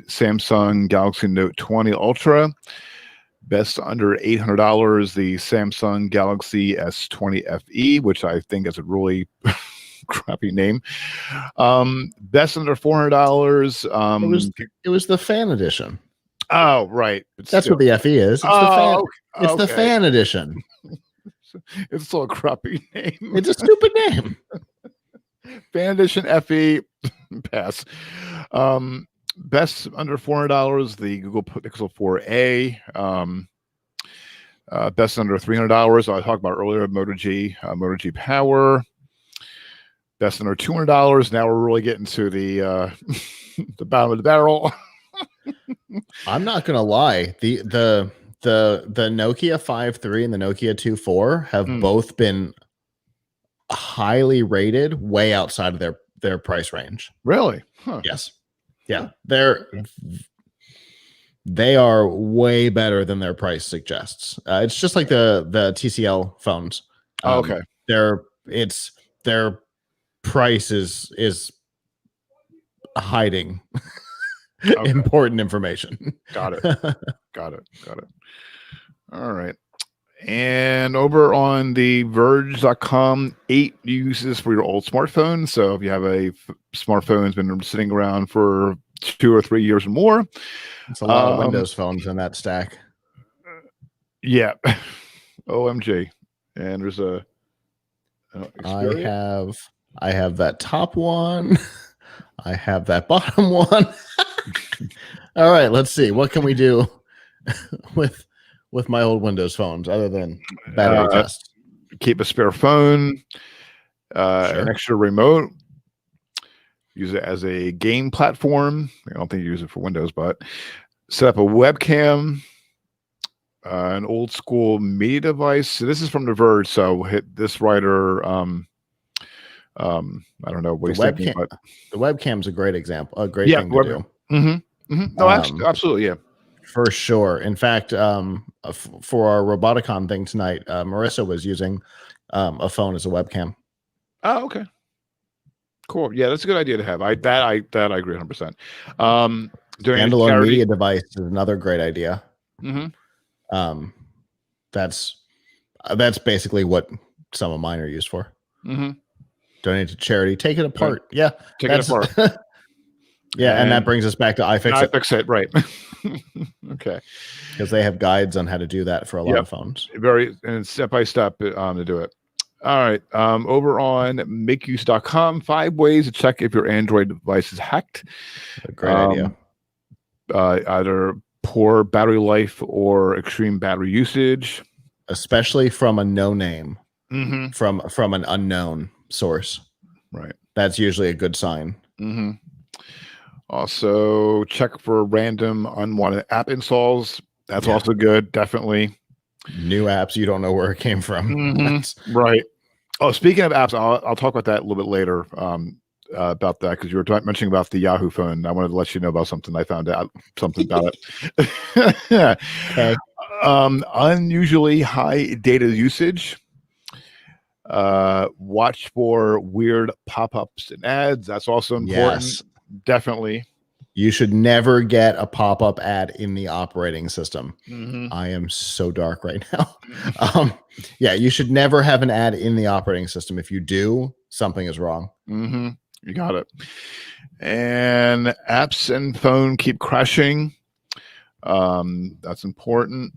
Samsung Galaxy Note 20 Ultra, best under $800, the Samsung Galaxy S20 FE, which I think is a really crappy name. Best under $400. It was the fan edition. Oh, right. That's what the FE is. It's the fan edition. It's still a crappy name. It's a stupid name. Fan edition FE. Pass. Best under $400, the Google Pixel 4a. Best under $300, I talked about earlier, Moto G Power. Best under $200. Now we're really getting to the the bottom of the barrel. I'm not gonna lie. The Nokia 5.3 and the Nokia 2.4 have both been highly rated, way outside of their price range. Really? Huh. Yes. Yeah. They are way better than their price suggests. It's just like the TCL phones. Okay. Their price is hiding important information. Got it. All right. And over on the verge.com, 8 uses for your old smartphone. So if you have a smartphone that's been sitting around for 2 or 3 years or more, it's a lot of Windows phones in that stack. Yeah. OMG. And there's a I have that top one. I have that bottom one. All right, let's see. What can we do with my old Windows phones other than battery test? Keep a spare phone, an extra remote. Use it as a game platform. I don't think you use it for Windows, but set up a webcam, an old school media device. So this is from The Verge, so hit this writer. I don't know what he's thinking, but the webcam's a great example, a great thing to do. No, absolutely, yeah, for sure. In fact, for our Roboticon thing tonight, Marissa was using a phone as a webcam. Oh, okay, cool. Yeah, that's a good idea to have. I agree 100%. Doing Standalone media device is another great idea. Mm-hmm. That's basically what some of mine are used for. Mm-hmm. Donate to charity. Take it apart. Right. Yeah. Take it apart. Yeah, and that brings us back to iFixit. iFixit, right. Okay. Because they have guides on how to do that for a lot of phones. Very and step by step to do it. All right. Over on makeuse.com, 5 ways to check if your Android device is hacked. A great idea. Either poor battery life or extreme battery usage. Especially from a no name. Mm-hmm. From an unknown source. Right. That's usually a good sign. Mm-hmm. Also, check for random unwanted app installs. That's also good. Definitely. New apps you don't know where it came from. Mm-hmm. Right. Oh, speaking of apps, I'll talk about that a little bit later. About that because you were mentioning about the Yahoo phone. I wanted to let you know about something. I found out something about it. Okay. Unusually high data usage. Watch for weird pop-ups and ads. That's also important. Yes. Definitely. You should never get a pop-up ad in the operating system. Mm-hmm. I am so dark right now. You should never have an ad in the operating system. If you do, something is wrong. Mm-hmm. You got it. And apps and phone keep crashing. That's important.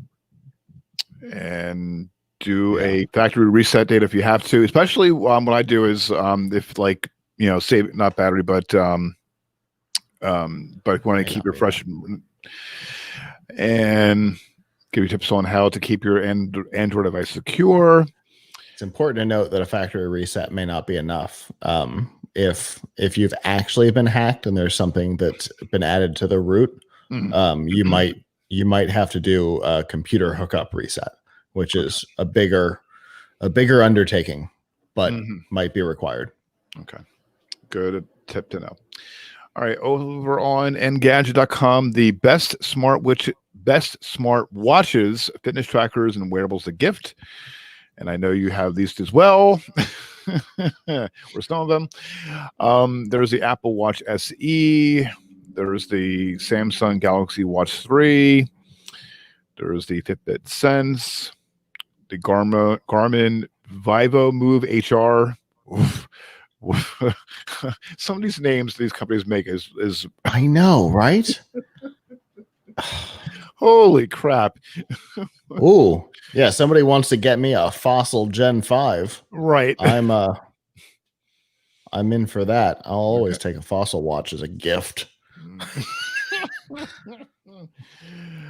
And do a factory reset date if you have to. Especially what I do is if save not battery, but want to keep your fresh and give you tips on how to keep your Android device secure. It's important to note that a factory reset may not be enough. If you've actually been hacked and there's something that's been added to the root, you might have to do a computer hookup reset, which is a bigger undertaking, but might be required. Okay, good tip to know. All right, over on Engadget.com, the best smart watches, fitness trackers, and wearables to gift. And I know you have these as well. Or some of them. There's the Apple Watch SE. There's the Samsung Galaxy Watch 3. There's the Fitbit Sense. The Garmin Vivo Move HR. Oof. Some of these names these companies make is I know, right? Holy crap. Oh, yeah. Somebody wants to get me a Fossil Gen 5. Right. I'm in for that. I'll always take a Fossil watch as a gift.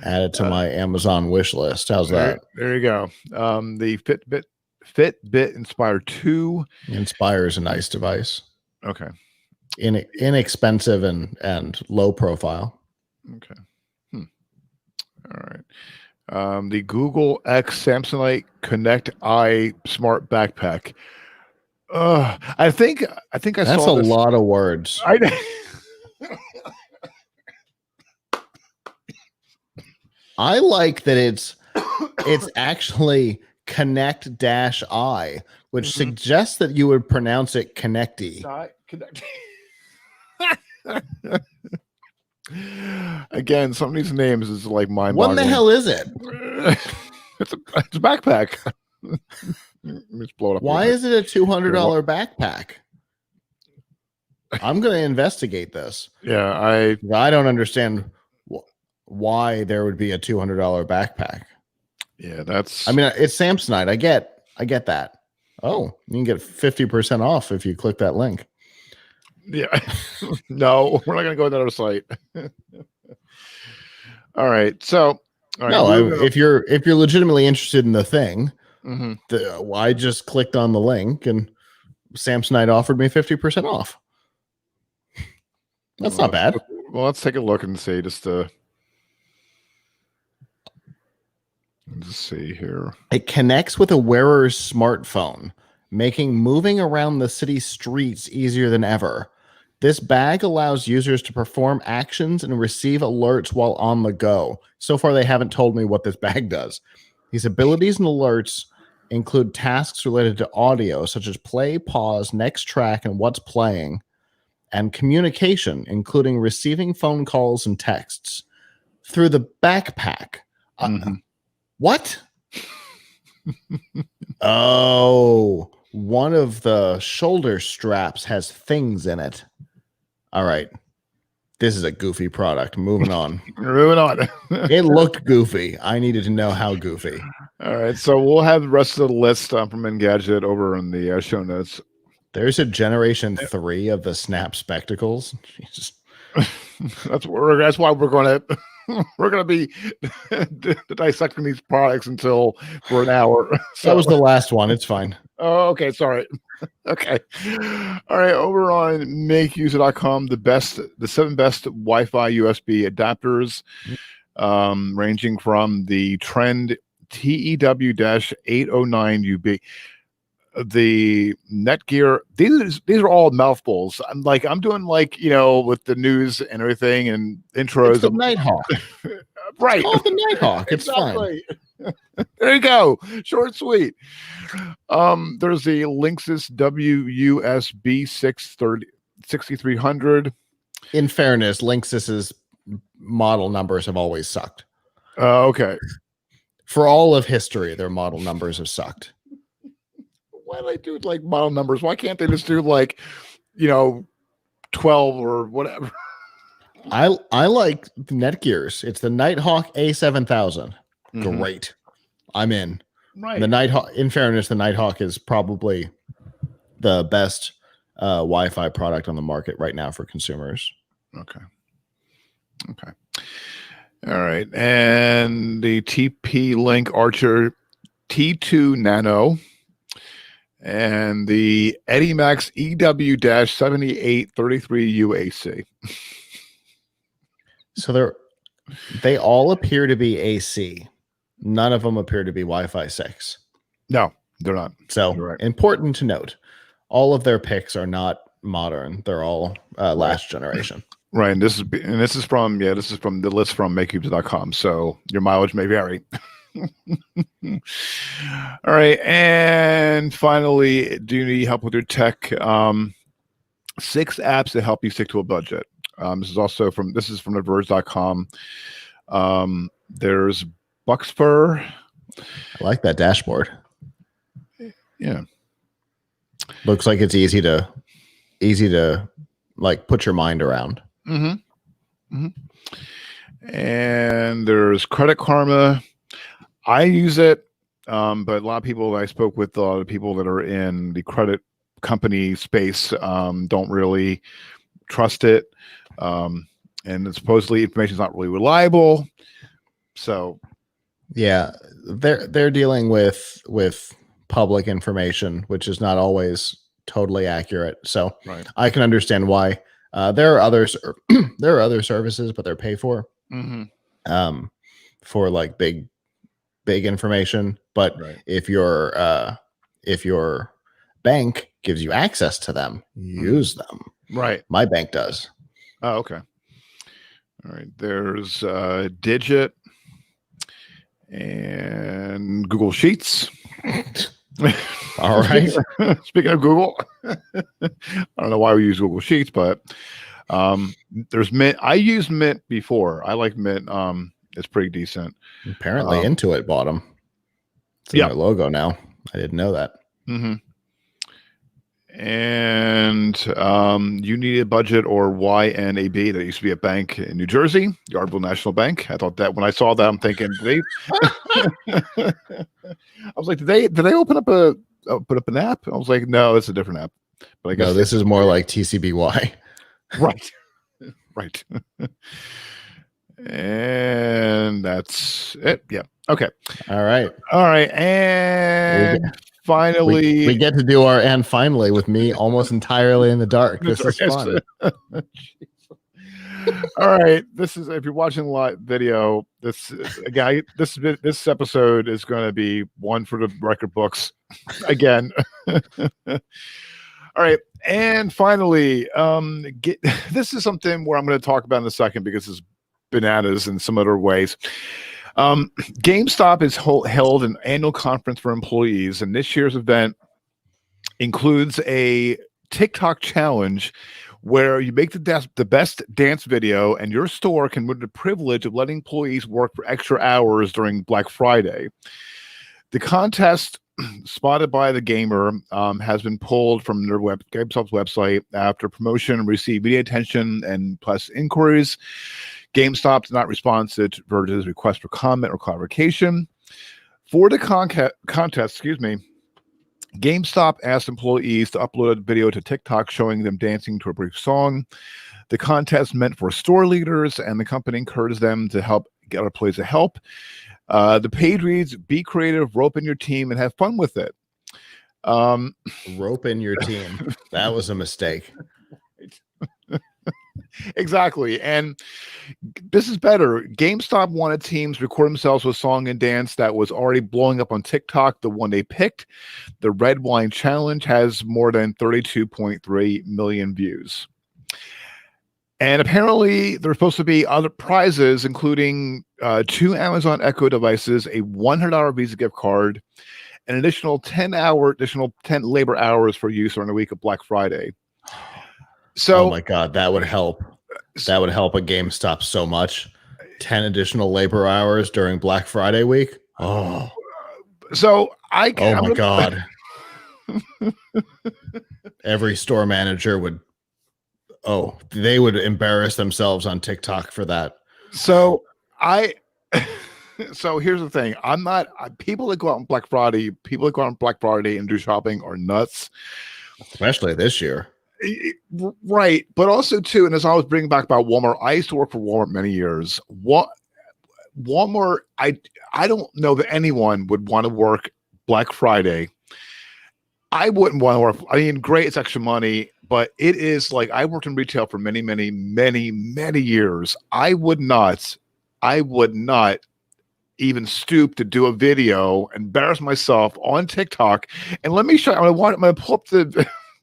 Add it to my Amazon wish list. How's that? There you go. The Fitbit Inspire 2. Inspire is a nice device. Okay. Inexpensive and low profile. Okay. All right. The Google X Samsonite Connect Eye Smart Backpack. I think I saw this. That's a lot of words. I like that it's actually Connect-I, which suggests that you would pronounce it Connecty. Again, some of these names is like mind-boggling. What the hell is it? It's a backpack. Let's blow it up. Why is it a $200 backpack? I'm going to investigate this. Yeah, I don't understand why there would be a $200 backpack. Yeah, that's. I mean, it's Samsonite. I get that. Oh, you can get 50% off if you click that link. Yeah. No, we're not going to go to that site. All right. So, all right, no, if you're legitimately interested in the thing, I just clicked on the link and Samsonite offered me 50% off. That's not bad. Well, let's take a look and see let's see here. It connects with a wearer's smartphone, making moving around the city streets easier than ever. This bag allows users to perform actions and receive alerts while on the go. So far, they haven't told me what this bag does. These abilities and alerts include tasks related to audio, such as play, pause, next track, and what's playing. and communication, including receiving phone calls and texts through the backpack. What? Oh, one of the shoulder straps has things in it. All right. This is a goofy product. Moving on. Moving on. It looked goofy. I needed to know how goofy. All right. So we'll have the rest of the list from Engadget over in the show notes. There's a generation 3 of the Snap spectacles. Jesus. That's why we're going to be dissecting these products for an hour. So. That was the last one. It's fine. Oh, okay. Sorry. Okay. All right. Over on makeuser.com, the 7 best Wi-Fi USB adapters, ranging from the Trend TEW-809UB, the Netgear. These are all mouthfuls. I'm doing with the news and everything and intros. It's the Nighthawk. Right. It's called the Nighthawk. It's fine. There you go. Short, sweet. There's the Linksys WUSB 6300. In fairness, Linksys's model numbers have always sucked. Okay. For all of history, their model numbers have sucked. Why do they do model numbers? Why can't they just do 12 or whatever? I like Netgear's. It's the Nighthawk A7000. Great. I'm in. Right. The Nighthawk, in fairness, the Nighthawk is probably the best Wi-Fi product on the market right now for consumers. Okay. All right. And the TP-Link Archer T2 Nano and the Edimax EW-7833 UAC. So they all appear to be AC. None of them appear to be Wi-Fi 6. No, they're not. So right. Important to note, all of their picks are not modern. They're all last generation. Right. And this is from the list from makeuser.com. So your mileage may vary. All right. And finally, do you need help with your tech? 6 apps that help you stick to a budget. This is from theverge.com. There's Bucksfur. I like that dashboard. Yeah. Looks like it's easy to put your mind around. And there's Credit Karma. I use it, but a lot of people I spoke with, a lot of people that are in the credit company space don't really trust it. And supposedly information is not really reliable. So yeah, they're dealing with public information, which is not always totally accurate. So right. I can understand why. There are other services, but they're paid for. For big information. But right. if your bank gives you access to them, use them. Right. My bank does. Oh, okay. All right. There's Digit and Google Sheets. All right. Speaking of Google, I don't know why we use Google Sheets, but there's Mint. I used Mint before. I like Mint. It's pretty decent. Apparently, Intuit bought them. It's in their logo now. I didn't know that. And you need a budget or YNAB. That used to be a bank in New Jersey, Yardville National Bank. I thought that when I saw that, I'm thinking, I was like, did they open up put up an app? I was like, no, it's a different app. But I guess this is more like TCBY. Right. Right. And that's it. Yeah. Okay. All right. And finally, we get to do our and finally with me almost entirely in the dark. This is fun. All right. This is, if you're watching live video, this episode is going to be one for the record books again. All right. And finally, this is something where I'm going to talk about in a second because it's bananas in some other ways. GameStop has held an annual conference for employees, and this year's event includes a TikTok challenge where you make the best dance video, and your store can win the privilege of letting employees work for extra hours during Black Friday. The contest, spotted by the Gamer, has been pulled from their GameStop's website after promotion received media attention and plus inquiries. GameStop did not respond to Verge's request for comment or clarification. For the contest, GameStop asked employees to upload a video to TikTok showing them dancing to a brief song. The contest meant for store leaders, and the company encouraged them to help get other employees to help. The page reads, "Be creative, rope in your team, and have fun with it." Rope in your team. That was a mistake. Exactly. And this is better. GameStop wanted teams to record themselves with song and dance that was already blowing up on TikTok, the one they picked. The Red Wine Challenge has more than 32.3 million views. And apparently there are supposed to be other prizes, including 2 Amazon Echo devices, a $100 Visa gift card, an additional 10 labor hours for use during the week of Black Friday. So, oh my God, that would help. That would help a GameStop so much. 10 additional labor hours during Black Friday week. Oh, so oh my God. Every store manager would, they would embarrass themselves on TikTok for that. So so here's the thing. People that go out on Black Friday, and do shopping are nuts. Especially this year. Right. But also too, and as I was bringing back about Walmart, I used to work for Walmart many years. Walmart, I don't know that anyone would want to work Black Friday. I wouldn't want to work. I mean, great, it's extra money, but it is like, I worked in retail for many, many, many, many years. I would not even stoop to do a video, embarrass myself on TikTok. And let me show you, I'm going to pull up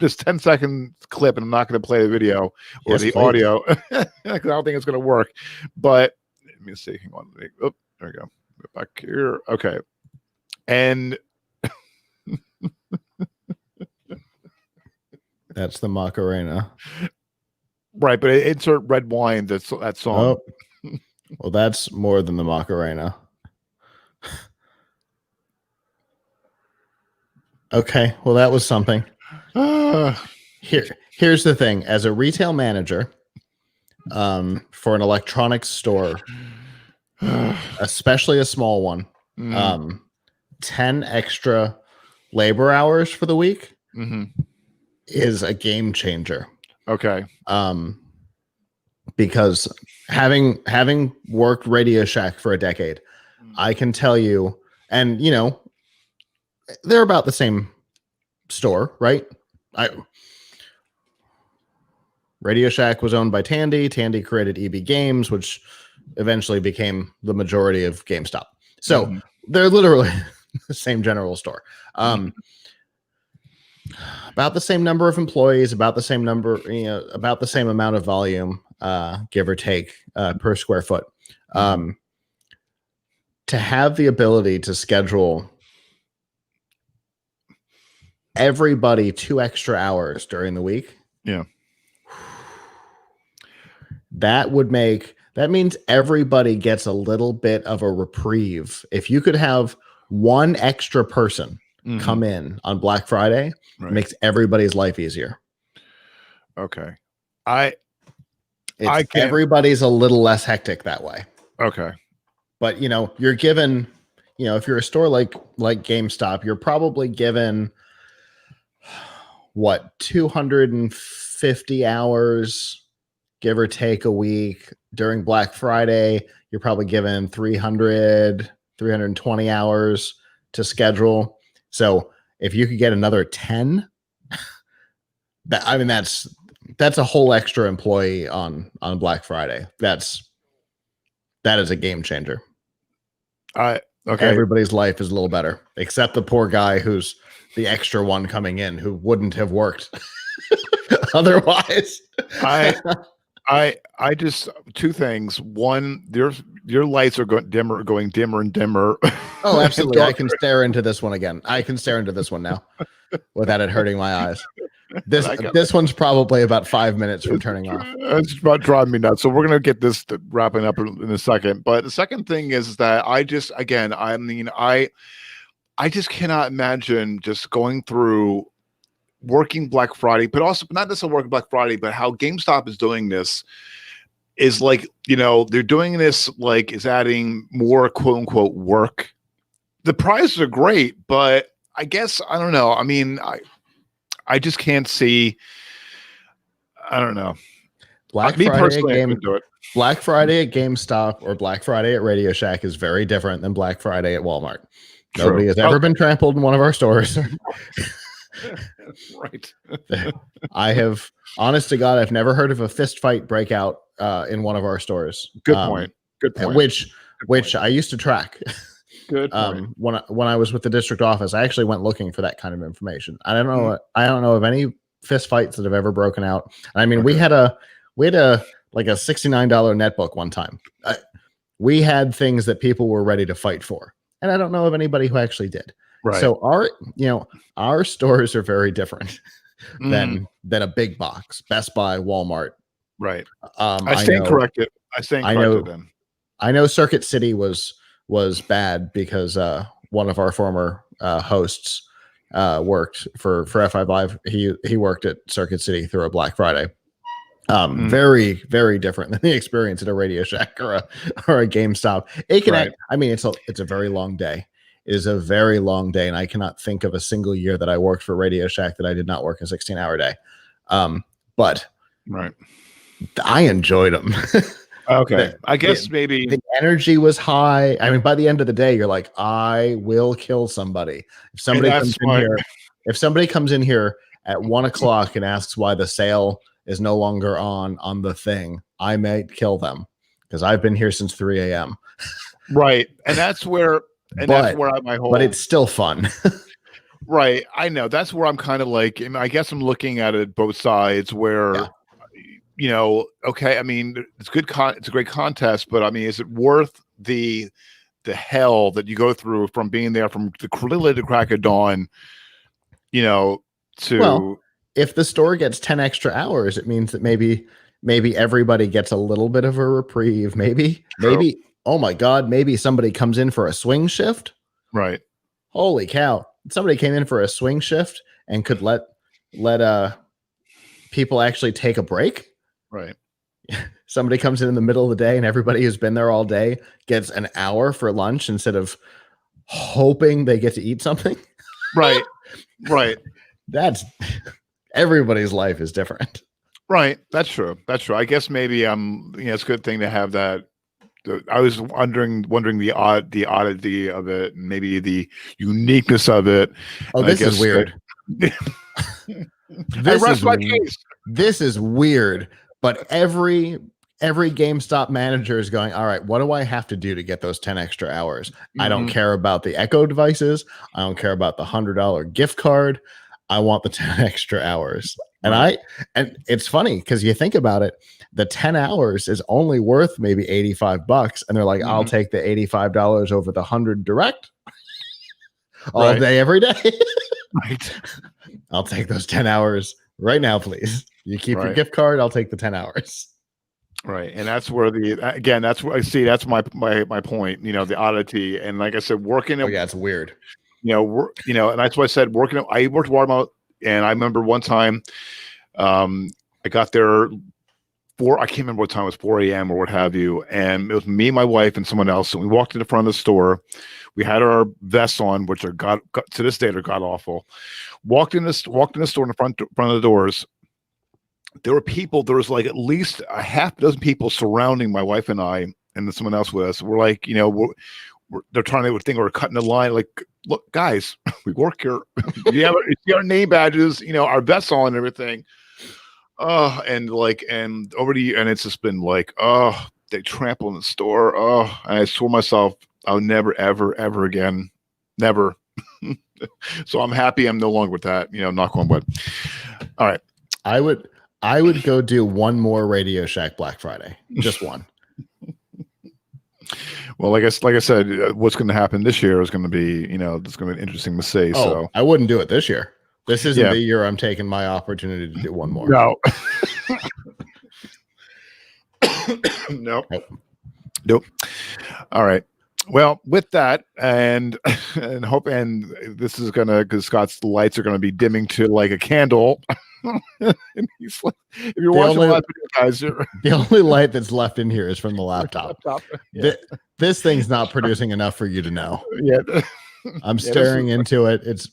this 10-second clip, and I'm not going to play the video or the audio because I don't think it's going to work. But let me see. Hang on. Oh, there we go. Go back here. Okay. And that's the Macarena. Right, but insert Red Wine, that song. Oh. Well, that's more than the Macarena. Okay, well, that was something. Here's the thing. As a retail manager for an electronics store, especially a small one, 10 extra labor hours for the week is a game changer. Okay. Because having worked Radio Shack for a decade, I can tell you, and you know, they're about the same store, right? Radio Shack was owned by Tandy. Tandy created EB Games, which eventually became the majority of GameStop. So they're literally the same general store. About the same number of employees, about the same number, about the same amount of volume, give or take, per square foot. To have the ability to schedule everybody 2 extra hours during the week. Yeah. That means everybody gets a little bit of a reprieve. If you could have 1 extra person come in on Black Friday, it makes everybody's life easier. Okay. Everybody's a little less hectic that way. Okay. But you're given, if you're a store like GameStop, you're probably given 250 hours, give or take, a week. During Black Friday, you're probably given 320 hours to schedule. So if you could get another 10, that's a whole extra employee on Black Friday. That is a game changer. Okay. Everybody's life is a little better, except the poor guy who's the extra one coming in who wouldn't have worked otherwise. I just, 2 things. One, your lights are going dimmer and dimmer. Oh, absolutely. I can stare into this one again. I can stare into this one now without it hurting my eyes. This one's probably about 5 minutes from turning off. It's about driving me nuts. So we're gonna get this wrapping up in a second. But the second thing is that I just cannot imagine just going through working Black Friday, but also not necessarily working Black Friday, but how GameStop is doing this is like, they're doing this like is adding more quote unquote work. The prices are great, but I guess I don't know. I mean, I just can't see. I don't know. Black Friday at GameStop or Black Friday at Radio Shack is very different than Black Friday at Walmart. True. Nobody has ever been trampled in one of our stores. Right. I have, honest to God, I've never heard of a fist fight breakout in one of our stores. Good point. Which I used to track. Good point. When I was with the district office, I actually went looking for that kind of information. I don't know of any fist fights that have ever broken out. I mean, we had a like a $69 netbook one time. We had things that people were ready to fight for, and I don't know of anybody who actually did. Right. So our stores are very different than a big box, Best Buy, Walmart. Right. I stand corrected. Then. I know Circuit City was bad because one of our former hosts worked for F5 Live. He worked at Circuit City through a Black Friday. Very, very different than the experience at a Radio Shack or a GameStop. I mean, it's a very long day. It is a very long day, and I cannot think of a single year that I worked for Radio Shack that I did not work a 16-hour day. But right, I enjoyed them. Okay, I guess maybe the energy was high. I mean, by the end of the day, you're like, I will kill somebody. If somebody comes in here at 1:00 and asks why the sale is no longer on the thing, I may kill them because I've been here since 3 a.m. Right, and that's where. But it's still fun. Right. I know. That's where I'm kind of like, I guess I'm looking at it both sides where, okay, I mean, it's good. It's a great contest, but I mean, is it worth the hell that you go through from being there from the literally the crack of dawn, well, if the store gets 10 extra hours, it means that maybe everybody gets a little bit of a reprieve. Maybe, oh my God, maybe somebody comes in for a swing shift. Right. Holy cow. Somebody came in for a swing shift and could let people actually take a break. Right. Somebody comes in the middle of the day and everybody who's been there all day gets an hour for lunch instead of hoping they get to eat something. Right. Right. That's everybody's life is different. Right. That's true. I guess maybe it's a good thing to have that. I was wondering the oddity of it, and maybe the uniqueness of it. Oh, this is weird. This is weird. But every GameStop manager is going, all right, what do I have to do to get those 10 extra hours? I don't care about the Echo devices. I don't care about the $100 gift card. I want the 10 extra hours. And it's funny because you think about it, the 10 hours is only worth maybe $85. And they're like, I'll take the $85 over the 100 direct all day, every day. Right. I'll take those 10 hours right now, please. You keep your gift card. I'll take the 10 hours. Right. And that's where that's where I see, that's my point, the oddity. And like I said, working. It's weird. And that's why I said I worked at Walmart, and I remember one time, I got there I can't remember what time it was, 4 a.m. or what have you. And it was me, my wife, and someone else. And we walked in the front of the store. We had our vests on, which are to this day, they're god awful. Walked in the store in the front of the doors. There was like at least a half dozen people surrounding my wife and I, and then someone else with us. We're like, they're trying to think we're cutting the line. Like, look, guys, we work here. You see our name badges, our vests on and everything. And it's just been like, they trample in the store. And I swore myself I'll never, ever, ever again. Never. So I'm happy I'm no longer with that, knock on wood. All right. I would go do one more Radio Shack Black Friday. Just one. Well, like I said, what's going to happen this year is going to be, it's going to be interesting to see. So I wouldn't do it this year. This isn't the year I'm taking my opportunity to do one more. No. Nope. Nope. All right. Well, with that, and this is gonna, because Scott's lights are gonna be dimming to like a candle. And he's like, if you're watching live video, guys, the only light that's left in here is from the laptop. Yeah. This thing's not producing enough for you to know. Yeah. I'm staring into it. It's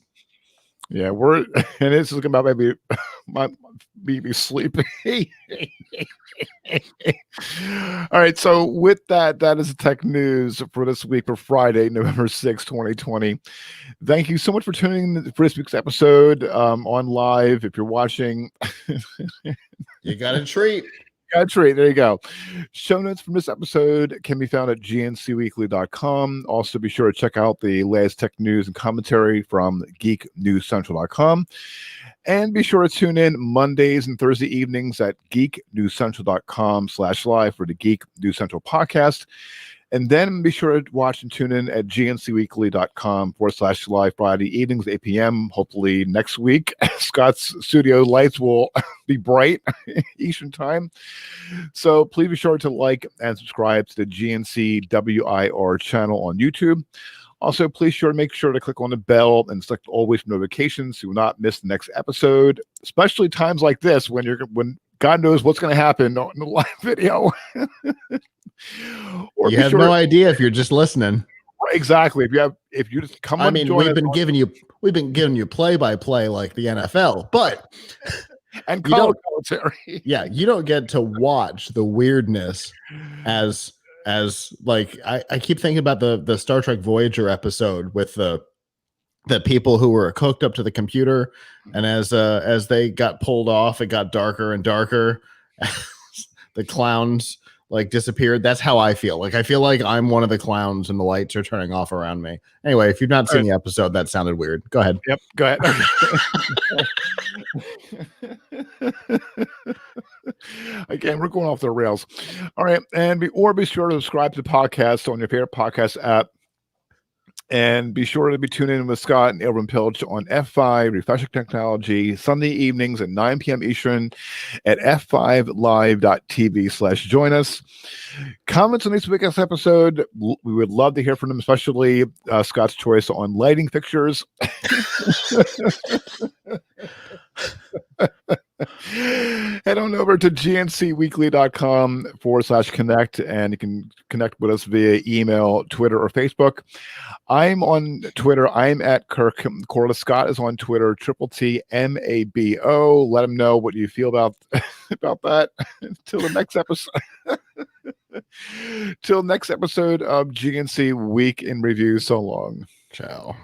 and this is about maybe me sleeping. All right, so with that is the tech news for this week, for Friday, November 6, 2020. Thank you so much for tuning in for this week's episode on live. If you're watching, you got a treat. There you go. Show notes from this episode can be found at gncweekly.com. Also, be sure to check out the latest tech news and commentary from geeknewscentral.com. And be sure to tune in Mondays and Thursday evenings at geeknewscentral.com/live for the Geek News Central podcast. And then be sure to watch and tune in at gncweekly.com/live Friday evenings, 8 p.m. Hopefully next week, Scott's studio lights will be bright Eastern time. So please be sure to like and subscribe to the GNC WIR channel on YouTube. Also, please make sure to click on the bell and select always notifications so you will not miss the next episode, especially times like this when God knows what's going to happen on the live video. Or you have no idea if you're just listening. Exactly. If you just come on. I mean, we've been giving you play-by-play like the NFL, but and color commentary. Yeah, you don't get to watch the weirdness as like I keep thinking about the Star Trek Voyager episode with the people who were hooked up to the computer, and as they got pulled off, it got darker and darker. The clowns like disappeared. That's how I feel. Like I feel like I'm one of the clowns and the lights are turning off around me. Anyway, if you've not seen the episode, that sounded weird. Go ahead. Yep, go ahead. Again, we're going off the rails. All right, and be sure to subscribe to the podcast on your favorite podcast app. And be sure to be tuning in with Scott and Ilvin Pilch on F5 Refreshing Technology Sunday evenings at 9 p.m. Eastern at f5live.tv/join us. Comments on this week's episode, we would love to hear from them, especially Scott's choice on lighting fixtures. Head on over to gncweekly.com/connect, and you can connect with us via email, Twitter, or Facebook. I'm on Twitter. I'm at Kirk Corliss. Scott is on Twitter, TMABO. Let him know what you feel about that. Until the next episode. Till next episode of GNC Week in Review. So long. Ciao.